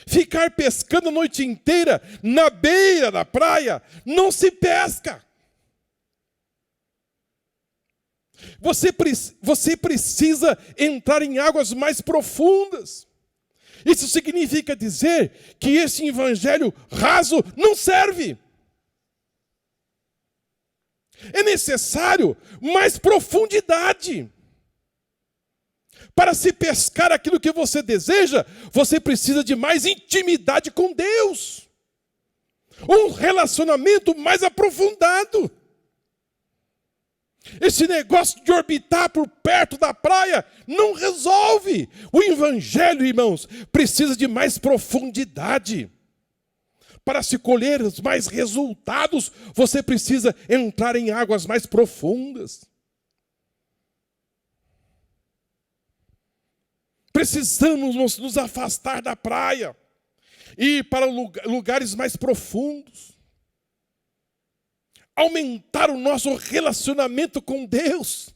Ficar pescando a noite inteira na beira da praia, não se pesca. Você precisa entrar em águas mais profundas. Isso significa dizer que esse evangelho raso não serve. É necessário mais profundidade. Para se pescar aquilo que você deseja, você precisa de mais intimidade com Deus. Um relacionamento mais aprofundado. Esse negócio de orbitar por perto da praia não resolve. O evangelho, irmãos, precisa de mais profundidade. Para se colher os mais resultados, você precisa entrar em águas mais profundas. Precisamos nos afastar da praia e ir para lugares mais profundos. Aumentar o nosso relacionamento com Deus.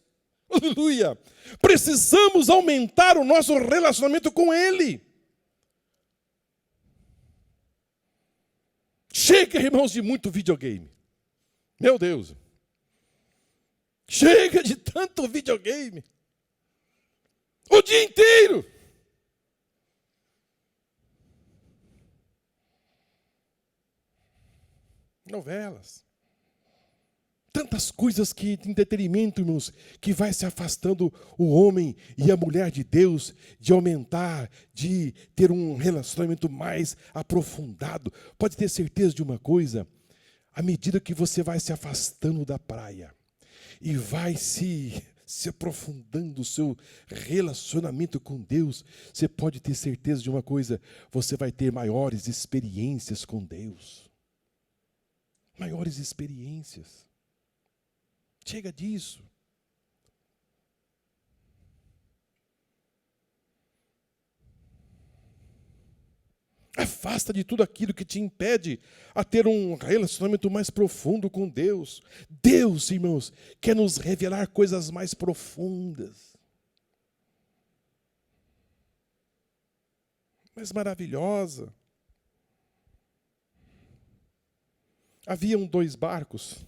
Aleluia! Precisamos aumentar o nosso relacionamento com Ele. Chega, irmãos, de muito videogame. Meu Deus. Chega de tanto videogame. O dia inteiro. Novelas. Tantas coisas que de entretenimento, irmãos, que vai se afastando o homem e a mulher de Deus, de aumentar, de ter um relacionamento mais aprofundado. Pode ter certeza de uma coisa, à medida que você vai se afastando da praia e vai se aprofundando o seu relacionamento com Deus, você pode ter certeza de uma coisa, você vai ter maiores experiências com Deus. Maiores experiências. Chega disso. Afasta de tudo aquilo que te impede a ter um relacionamento mais profundo com Deus. Deus, irmãos, quer nos revelar coisas mais profundas, mais maravilhosas. Haviam dois barcos.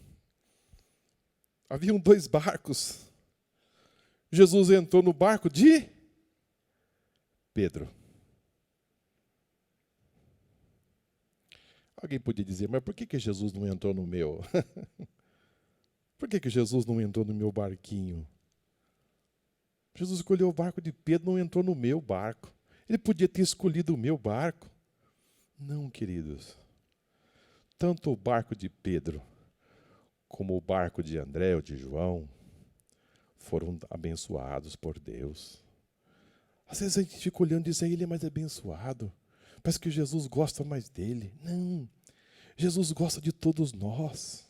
Jesus entrou no barco de Pedro. Alguém podia dizer, mas por que Jesus não entrou no meu? Por que Jesus não entrou no meu barquinho? Jesus escolheu o barco de Pedro, não entrou no meu barco. Ele podia ter escolhido o meu barco. Não, queridos. Tanto o barco de Pedro como o barco de André ou de João foram abençoados por Deus. Às vezes a gente fica olhando e diz, ele é mais abençoado. Parece que Jesus gosta mais dele. Não, Jesus gosta de todos nós.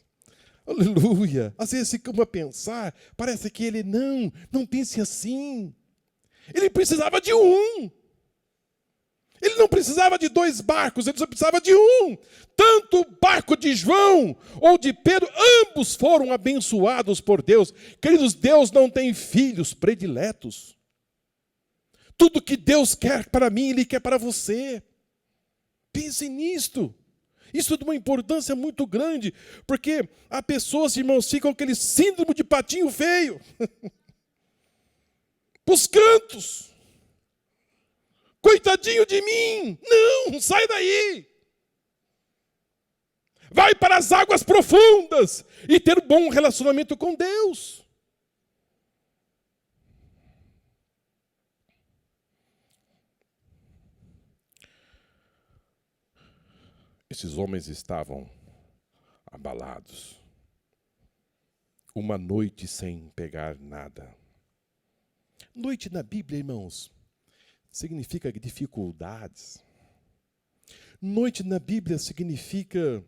Aleluia. Às vezes ficamos a pensar, parece que ele não pense assim. Ele precisava de um. Ele não precisava de dois barcos, ele só precisava de um. Tanto o barco de João ou de Pedro, ambos foram abençoados por Deus. Queridos, Deus não tem filhos prediletos. Tudo que Deus quer para mim, Ele quer para você. Pense nisto. Isso é de uma importância muito grande, porque há pessoas, irmãos, ficam com aquele síndrome de patinho feio. Os cantos. Coitadinho de mim! Não, sai daí! Vai para as águas profundas e ter um bom relacionamento com Deus. Esses homens estavam abalados. Uma noite sem pegar nada. Noite na Bíblia, irmãos, significa dificuldades. Noite na Bíblia significa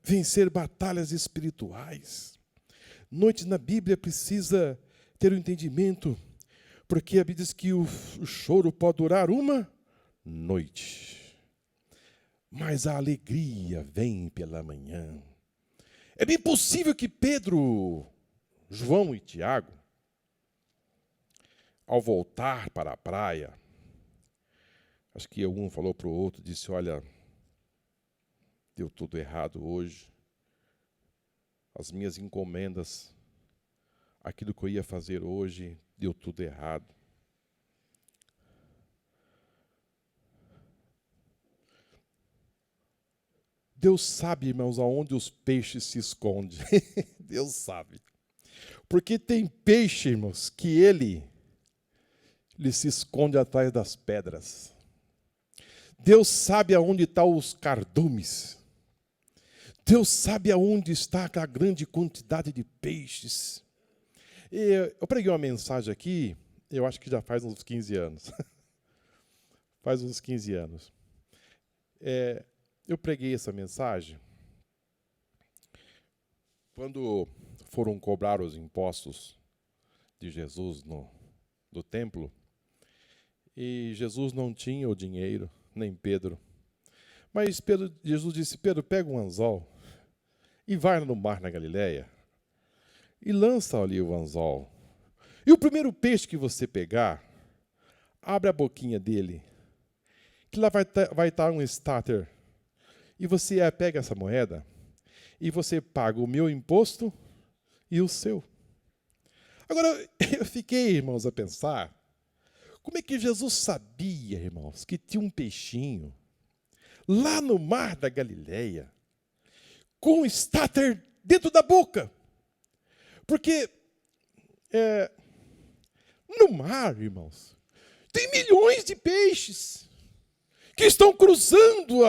vencer batalhas espirituais. Noite na Bíblia precisa ter um entendimento, porque a Bíblia diz que o choro pode durar uma noite, mas a alegria vem pela manhã. É bem possível que Pedro, João e Tiago, ao voltar para a praia, acho que um falou para o outro, disse, olha, deu tudo errado hoje. As minhas encomendas, aquilo que eu ia fazer hoje, deu tudo errado. Deus sabe, irmãos, aonde os peixes se escondem. Deus sabe. Porque tem peixe, irmãos, que ele se esconde atrás das pedras. Deus sabe aonde estão os cardumes. Deus sabe aonde está a grande quantidade de peixes. Eu preguei uma mensagem aqui, eu acho que já faz uns 15 anos. Faz uns 15 anos. Eu preguei essa mensagem quando foram cobrar os impostos de Jesus do templo. E Jesus não tinha o dinheiro, nem Pedro. Mas Jesus disse, Pedro, pega um anzol e vai no mar na Galileia e lança ali o anzol. E o primeiro peixe que você pegar, abre a boquinha dele, que lá vai estar um starter. E você pega essa moeda e você paga o meu imposto e o seu. Agora, eu fiquei, irmãos, a pensar, como é que Jesus sabia, irmãos, que tinha um peixinho lá no mar da Galileia, com o starter dentro da boca. Porque no mar, irmãos, tem milhões de peixes que estão cruzando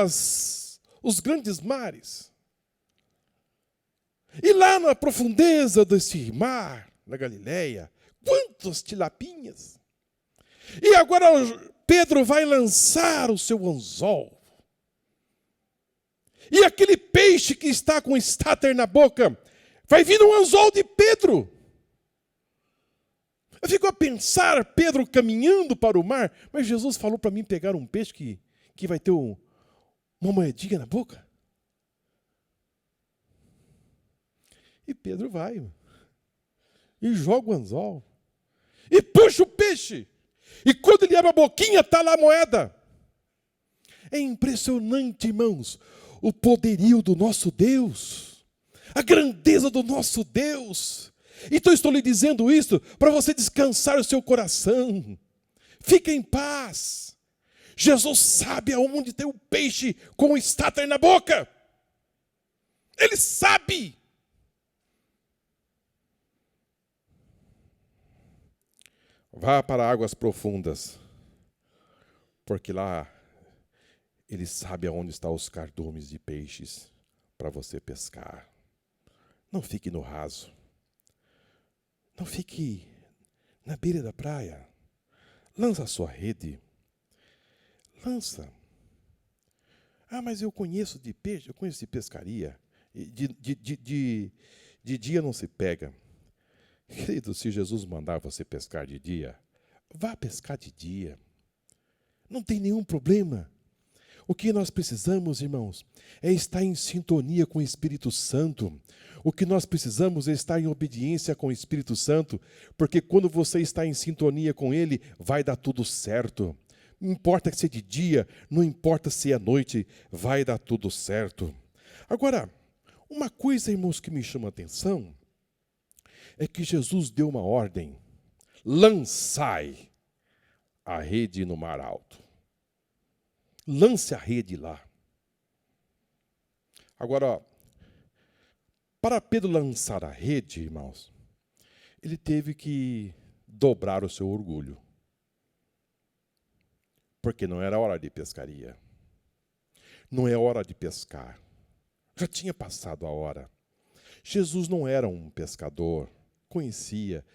os grandes mares. E lá na profundeza desse mar, na Galileia, quantas tilapinhas! E agora Pedro vai lançar o seu anzol. E aquele peixe que está com estáter na boca, vai vir no anzol de Pedro. Eu fico a pensar, Pedro caminhando para o mar, mas Jesus falou para mim pegar um peixe que vai ter uma moedinha na boca. E Pedro vai, e joga o anzol, e puxa o peixe. E quando ele abre a boquinha, está lá a moeda. É impressionante, irmãos, o poderio do nosso Deus, a grandeza do nosso Deus. Então estou lhe dizendo isso para você descansar o seu coração. Fique em paz. Jesus sabe aonde tem o peixe com o estáter na boca. Ele sabe. Vá para águas profundas, porque lá ele sabe aonde estão os cardumes de peixes para você pescar. Não fique no raso. Não fique na beira da praia. Lança a sua rede. Lança. Ah, mas eu conheço de peixe, eu conheço de pescaria. De dia não se pega. Querido, se Jesus mandar você pescar de dia, vá pescar de dia. Não tem nenhum problema. O que nós precisamos, irmãos, é estar em sintonia com o Espírito Santo. O que nós precisamos é estar em obediência com o Espírito Santo, porque quando você está em sintonia com Ele, vai dar tudo certo. Não importa se é de dia, não importa se é noite, vai dar tudo certo. Agora, uma coisa, irmãos, que me chama a atenção, é que Jesus deu uma ordem: lançai a rede no mar alto. Lance a rede lá. Agora, para Pedro lançar a rede, irmãos, ele teve que dobrar o seu orgulho. Porque não era hora de pescaria. Não é hora de pescar. Já tinha passado a hora. Jesus não era um pescador. Conhecia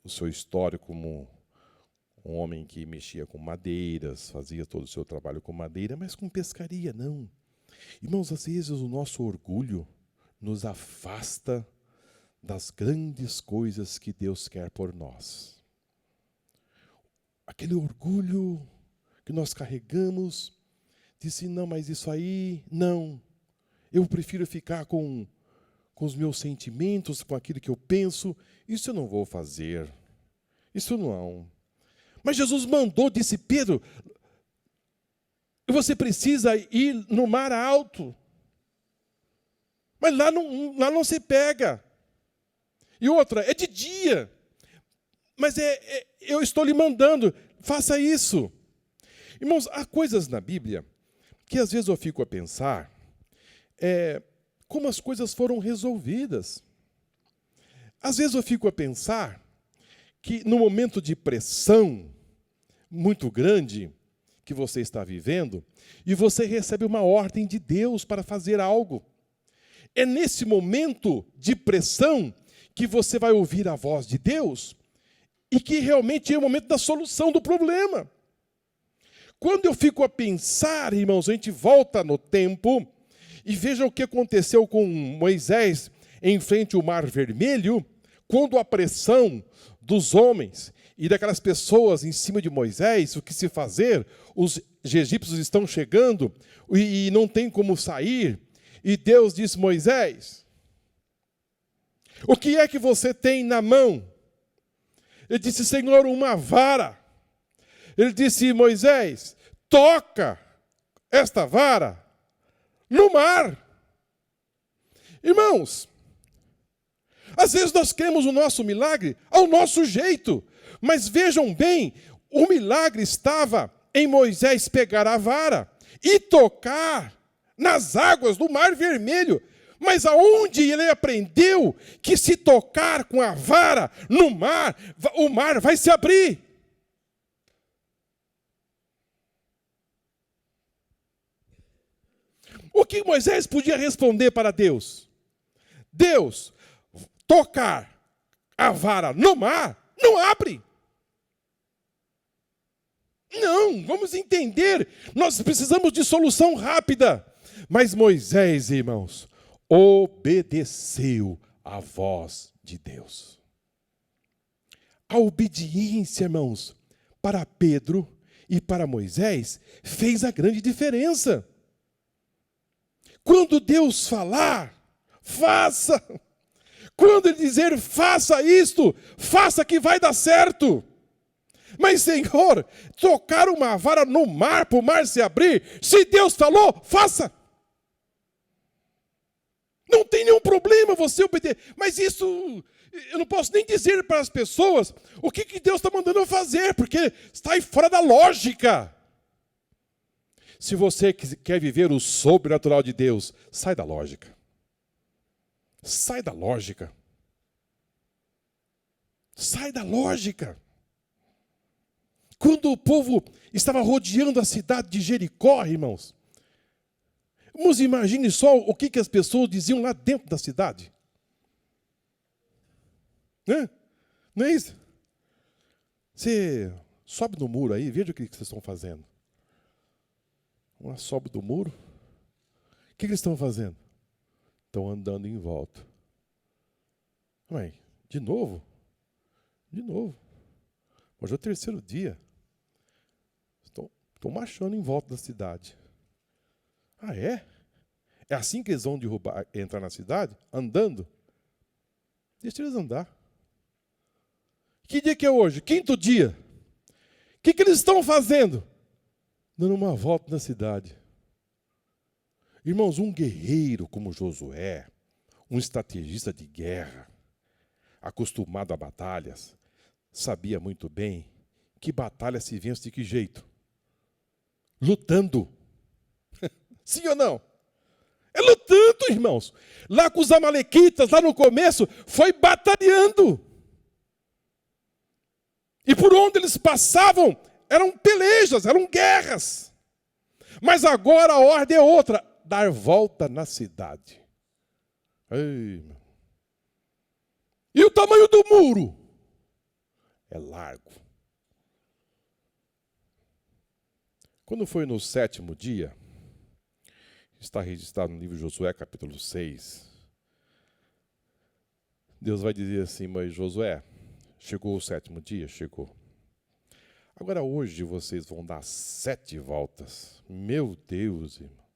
o seu histórico como um homem que mexia com madeiras, fazia todo o seu trabalho com madeira, mas com pescaria não. Irmãos, às vezes o nosso orgulho nos afasta das grandes coisas que Deus quer por nós. Aquele orgulho que nós carregamos, disse, não, mas isso aí, não. Eu prefiro ficar com os meus sentimentos, com aquilo que eu penso, isso eu não vou fazer. Isso não. Mas Jesus mandou, disse Pedro, você precisa ir no mar alto. Mas lá não se pega. E outra, é de dia. Mas eu estou lhe mandando, faça isso. Irmãos, há coisas na Bíblia que às vezes eu fico a pensar, como as coisas foram resolvidas. Às vezes eu fico a pensar que no momento de pressão muito grande que você está vivendo, e você recebe uma ordem de Deus para fazer algo. É nesse momento de pressão que você vai ouvir a voz de Deus e que realmente é o momento da solução do problema. Quando eu fico a pensar, irmãos, a gente volta no tempo e veja o que aconteceu com Moisés em frente ao Mar Vermelho, quando a pressão dos homens e daquelas pessoas em cima de Moisés, o que se fazer? Os egípcios estão chegando e não tem como sair. E Deus disse, Moisés, o que é que você tem na mão? Ele disse, Senhor, uma vara. Ele disse, Moisés, toca esta vara no mar. Irmãos, às vezes nós queremos o nosso milagre ao nosso jeito. Mas vejam bem, o milagre estava em Moisés pegar a vara e tocar nas águas do Mar Vermelho. Mas aonde ele aprendeu que se tocar com a vara no mar, o mar vai se abrir? O que Moisés podia responder para Deus? Deus, tocar a vara no mar, não abre. Não, vamos entender, nós precisamos de solução rápida. Mas Moisés, irmãos, obedeceu à voz de Deus. A obediência, irmãos, para Pedro e para Moisés, fez a grande diferença. Quando Deus falar, faça. Quando Ele dizer, faça isto, faça que vai dar certo. Mas, Senhor, tocar uma vara no mar, para o mar se abrir, se Deus falou, faça. Não tem nenhum problema você obedecer. Mas isso, eu não posso nem dizer para as pessoas o que Deus está mandando eu fazer, porque está aí fora da lógica. Se você quer viver o sobrenatural de Deus, sai da lógica. Sai da lógica. Sai da lógica. Quando o povo estava rodeando a cidade de Jericó, irmãos, vamos imagine só o que as pessoas diziam lá dentro da cidade. Não é isso? Você sobe no muro aí, veja o que vocês estão fazendo. Uma sobe do muro. O que eles estão fazendo? Estão andando em volta. Ué, de novo? De novo. Hoje é o terceiro dia. Estão marchando em volta da cidade. Ah, é? É assim que eles vão entrar na cidade? Andando? Deixa eles andar. Que dia que é hoje? Quinto dia. O que eles estão fazendo? Dando uma volta na cidade. Irmãos, um guerreiro como Josué, um estrategista de guerra, acostumado a batalhas, sabia muito bem que batalha se vence de que jeito? Lutando. Sim ou não? É lutando, irmãos. Lá com os amalequitas, lá no começo, foi batalhando. E por onde eles passavam, eram pelejas, eram guerras. Mas agora a ordem é outra, dar volta na cidade. Ei, e o tamanho do muro? É largo. Quando foi no 7º dia, está registrado no livro de Josué, capítulo 6, Deus vai dizer assim, mas Josué, chegou o 7º dia? Chegou. Agora hoje vocês vão dar 7 voltas. Meu Deus, irmão.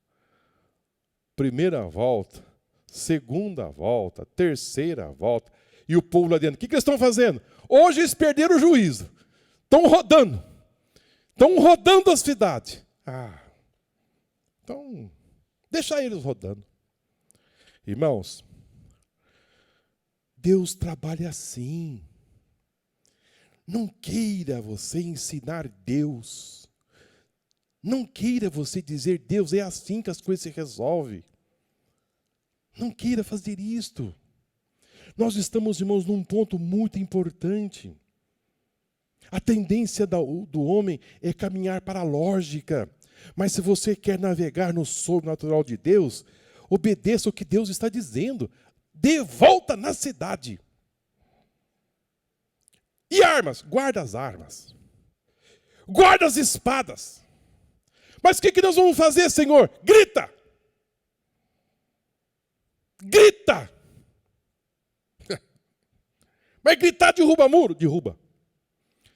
Primeira volta, segunda volta, terceira volta. E o povo lá dentro, o que eles estão fazendo? Hoje eles perderam o juízo. Estão rodando. Estão rodando a cidade. Então, deixa eles rodando. Irmãos, Deus trabalha assim. Não queira você ensinar Deus. Não queira você dizer, Deus, é assim que as coisas se resolvem. Não queira fazer isto. Nós estamos, irmãos, num ponto muito importante. A tendência do homem é caminhar para a lógica. Mas se você quer navegar no sobrenatural de Deus, obedeça o que Deus está dizendo. Dê volta na cidade. E armas? Guarda as armas. Guarda as espadas. Mas o que nós vamos fazer, Senhor? Grita! Grita! Mas gritar derruba muro? Derruba.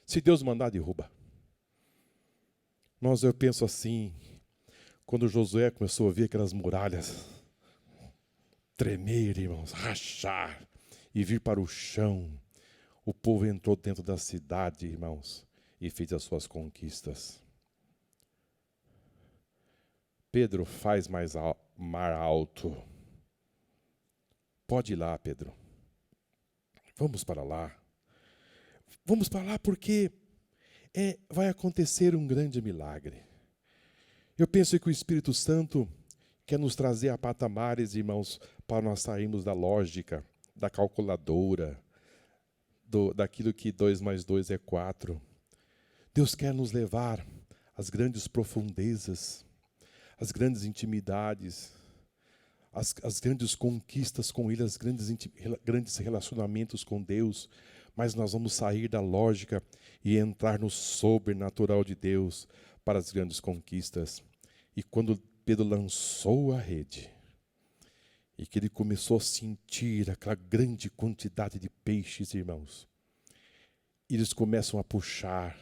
Se Deus mandar, derruba. Mas eu penso assim, quando Josué começou a ver aquelas muralhas tremer, irmãos, rachar e vir para o chão, o povo entrou dentro da cidade, irmãos, e fez as suas conquistas. Pedro, faz mais mar alto. Pode ir lá, Pedro. Vamos para lá. Vamos para lá porque vai acontecer um grande milagre. Eu penso que o Espírito Santo quer nos trazer a patamares, irmãos, para nós sairmos da lógica, da calculadora, daquilo que 2 mais 2 é 4. Deus quer nos levar às grandes profundezas, às grandes intimidades, às grandes conquistas com Ele, às grandes relacionamentos com Deus. Mas nós vamos sair da lógica e entrar no sobrenatural de Deus para as grandes conquistas. E quando Pedro lançou a rede, e que ele começou a sentir aquela grande quantidade de peixes, irmãos, eles começam a puxar,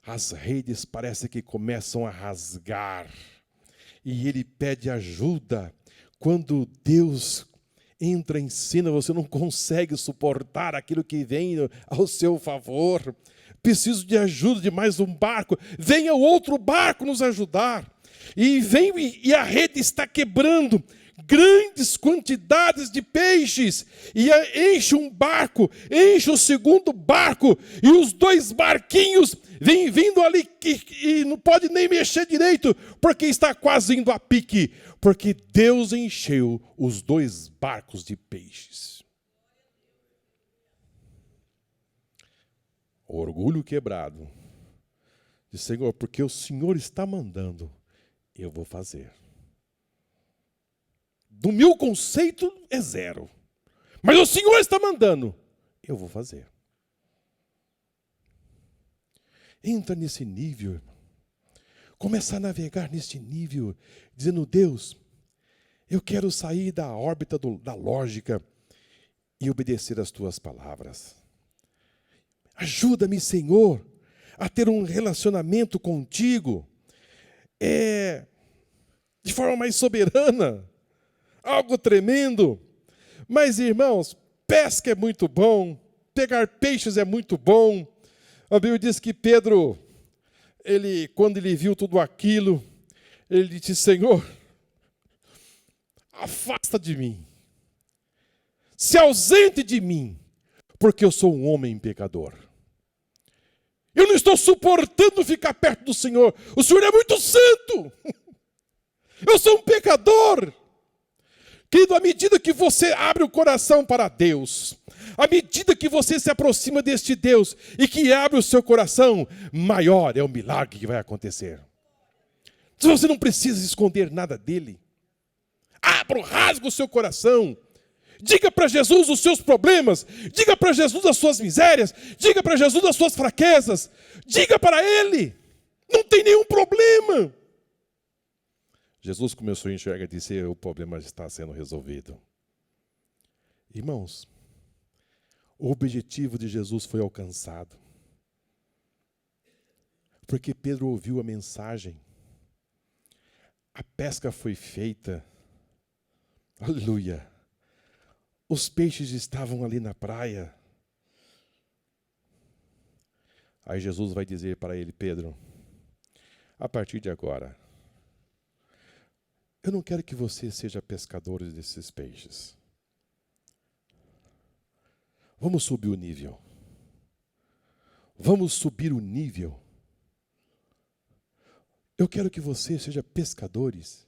as redes parece que começam a rasgar, e ele pede ajuda. Quando Deus entra em cena, você não consegue suportar aquilo que vem ao seu favor. Preciso de ajuda de mais um barco. Venha o outro barco nos ajudar. E vem e a rede está quebrando grandes quantidades de peixes. E enche um barco, enche o segundo barco. E os 2 barquinhos vêm vindo ali e não pode nem mexer direito, porque está quase indo a pique. Porque Deus encheu os 2 barcos de peixes. O orgulho quebrado. Diz: Senhor, porque o Senhor está mandando, eu vou fazer. Do meu conceito é 0. Mas o Senhor está mandando, eu vou fazer. Entra nesse nível, irmão. Começa a navegar neste nível, dizendo: Deus, eu quero sair da órbita da lógica e obedecer às tuas palavras. Ajuda-me, Senhor, a ter um relacionamento contigo de forma mais soberana, algo tremendo. Mas, irmãos, pesca é muito bom, pegar peixes é muito bom. A Bíblia diz que Pedro, quando ele viu tudo aquilo, ele disse: Senhor, afasta de mim, se ausente de mim, porque eu sou um homem pecador. Eu não estou suportando ficar perto do Senhor. O Senhor é muito santo. Eu sou um pecador. Querido, à medida que você abre o coração para Deus, à medida que você se aproxima deste Deus e que abre o seu coração, maior é o milagre que vai acontecer. Você não precisa esconder nada dele. Abra, rasga o seu coração. Diga para Jesus os seus problemas. Diga para Jesus as suas misérias. Diga para Jesus as suas fraquezas. Diga para Ele. Não tem nenhum problema. Jesus começou a enxergar e disse: o problema está sendo resolvido. Irmãos, o objetivo de Jesus foi alcançado. Porque Pedro ouviu a mensagem. A pesca foi feita. Aleluia. Os peixes estavam ali na praia. Aí Jesus vai dizer para ele: Pedro, a partir de agora, eu não quero que você seja pescador desses peixes. Vamos subir o nível. Vamos subir o nível. Eu quero que você seja pescadores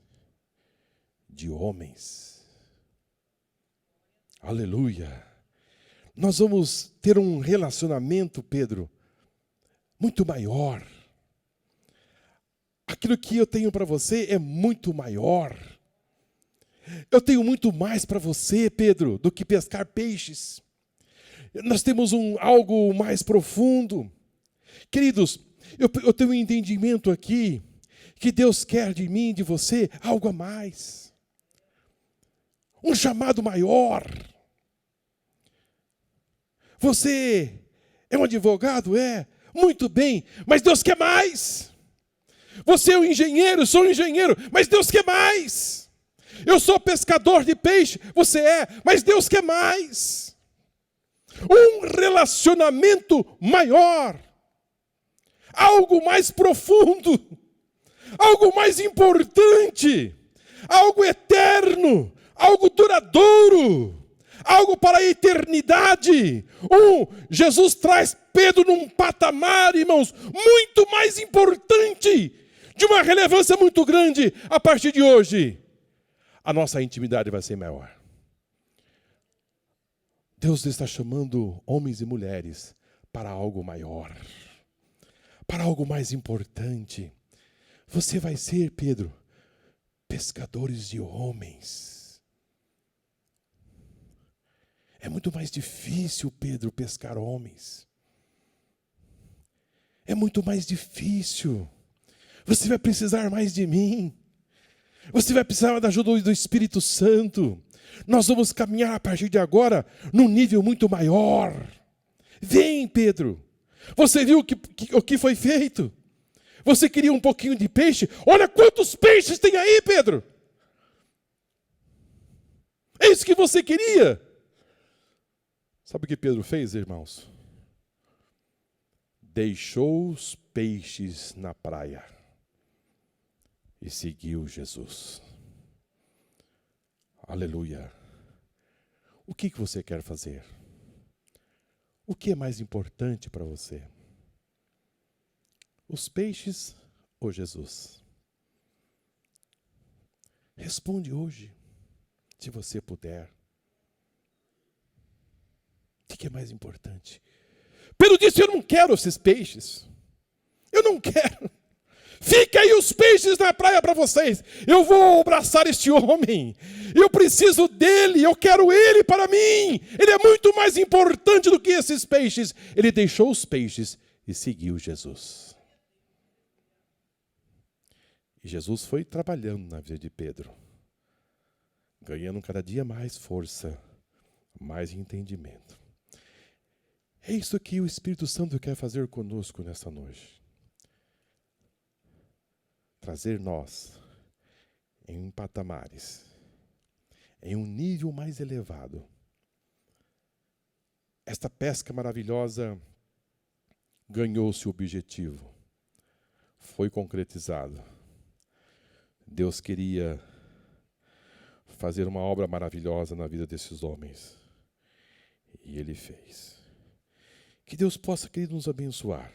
de homens. Aleluia. Nós vamos ter um relacionamento, Pedro, muito maior. Aquilo que eu tenho para você é muito maior. Eu tenho muito mais para você, Pedro, do que pescar peixes. Nós temos algo mais profundo. Queridos, eu tenho um entendimento aqui que Deus quer de mim, de você, algo a mais. Um chamado maior. Você é um advogado? É. Muito bem, mas Deus quer mais. Você é um engenheiro? Sou um engenheiro, mas Deus quer mais. Eu sou pescador de peixe? Você é, mas Deus quer mais. Um relacionamento maior. Algo mais profundo. Algo mais importante. Algo eterno. Algo duradouro, algo para a eternidade. Jesus traz Pedro num patamar, irmãos, muito mais importante, de uma relevância muito grande a partir de hoje. a nossa intimidade vai ser maior. Deus está chamando homens e mulheres para algo maior, para algo mais importante. Você vai ser, Pedro, pescadores de homens. É muito mais difícil, Pedro, pescar homens. É muito mais difícil. Você vai precisar mais de mim. Você vai precisar da ajuda do Espírito Santo. Nós vamos caminhar a partir de agora num nível muito maior. Vem, Pedro. Você viu o que foi feito? Você queria um pouquinho de peixe? Olha quantos peixes tem aí, Pedro. É isso que você queria. Sabe o que Pedro fez, irmãos? Deixou os peixes na praia e seguiu Jesus. Aleluia. O que você quer fazer? O que é mais importante para você? Os peixes ou Jesus? Responde hoje, se você puder. O que é mais importante? Pedro disse, eu não quero esses peixes. Eu não quero. Fica aí os peixes na praia para vocês. Eu vou abraçar este homem. Eu preciso dele. Eu quero ele para mim. Ele é muito mais importante do que esses peixes. Ele deixou os peixes e seguiu Jesus. E Jesus foi trabalhando na vida de Pedro, ganhando cada dia mais força, mais entendimento. É isso que o Espírito Santo quer fazer conosco nessa noite. Trazer nós em patamares, em um nível mais elevado. Esta pesca maravilhosa ganhou seu objetivo, foi concretizado. Deus queria fazer uma obra maravilhosa na vida desses homens, e Ele fez. Que Deus possa, querido, nos abençoar.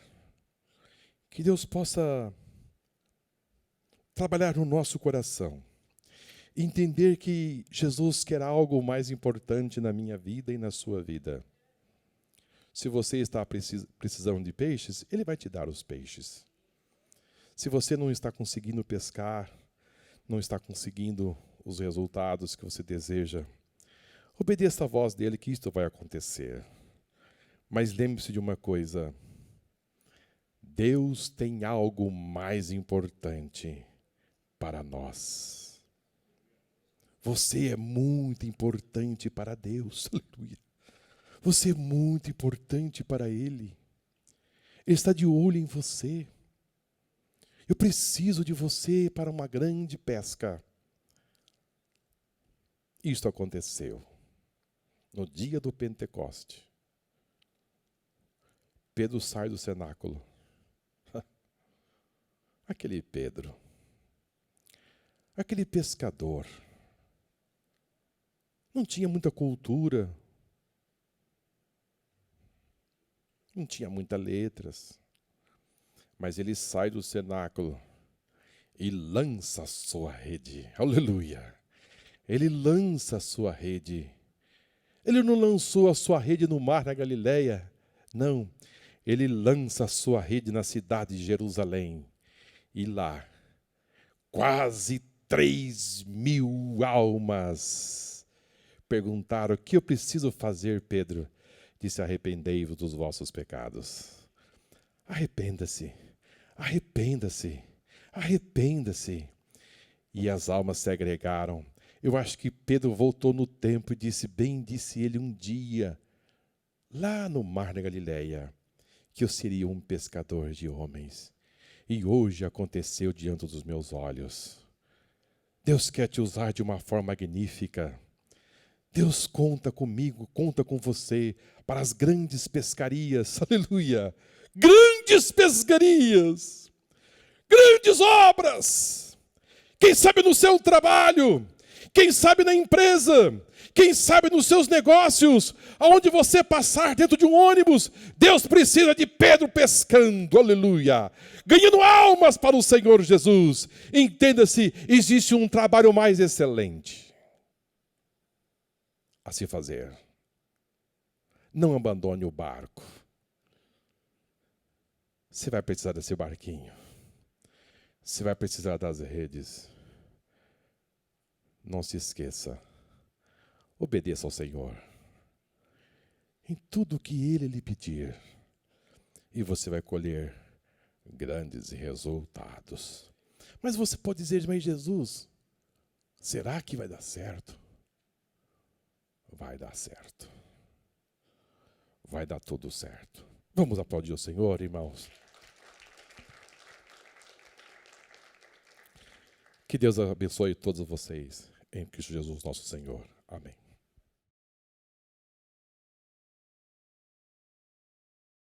Que Deus possa trabalhar no nosso coração. Entender que Jesus quer algo mais importante na minha vida e na sua vida. Se você está precisando de peixes, Ele vai te dar os peixes. Se você não está conseguindo pescar, não está conseguindo os resultados que você deseja, obedeça a voz dele que isto vai acontecer. Mas lembre-se de uma coisa, Deus tem algo mais importante para nós. Você é muito importante para Deus, aleluia. Você é muito importante para Ele. Ele está de olho em você. Eu preciso de você para uma grande pesca. Isto aconteceu no dia do Pentecoste. Pedro sai do cenáculo. Aquele Pedro, aquele pescador, não tinha muita cultura, não tinha muitas letras, mas ele sai do cenáculo e lança a sua rede. Aleluia! Ele lança a sua rede. Ele não lançou a sua rede no mar da Galileia, não. Ele lança a sua rede na cidade de Jerusalém. E lá, quase 3.000 almas perguntaram, o que eu preciso fazer, Pedro? Disse, arrependei-vos dos vossos pecados. Arrependa-se, arrependa-se, arrependa-se. E as almas se agregaram. Eu acho que Pedro voltou no tempo e disse, bem disse ele um dia, lá no mar da Galileia, que eu seria um pescador de homens. E hoje aconteceu diante dos meus olhos. Deus quer te usar de uma forma magnífica. Deus conta comigo, conta com você para as grandes pescarias. Aleluia! Grandes pescarias! Grandes obras! Quem sabe no seu trabalho, quem sabe na empresa, quem sabe nos seus negócios, aonde você passar dentro de um ônibus, Deus precisa de Pedro pescando, aleluia, ganhando almas para o Senhor Jesus. Entenda-se, existe um trabalho mais excelente. a se fazer. Não abandone o barco. Você vai precisar desse barquinho. Você vai precisar das redes. Não se esqueça. Obedeça ao Senhor. Em tudo que Ele lhe pedir. E você vai colher grandes resultados. Mas você pode dizer, mas Jesus, será que vai dar certo? Vai dar certo. Vai dar tudo certo. Vamos aplaudir o Senhor, irmãos. Que Deus abençoe todos vocês, em Cristo Jesus, nosso Senhor. Amém.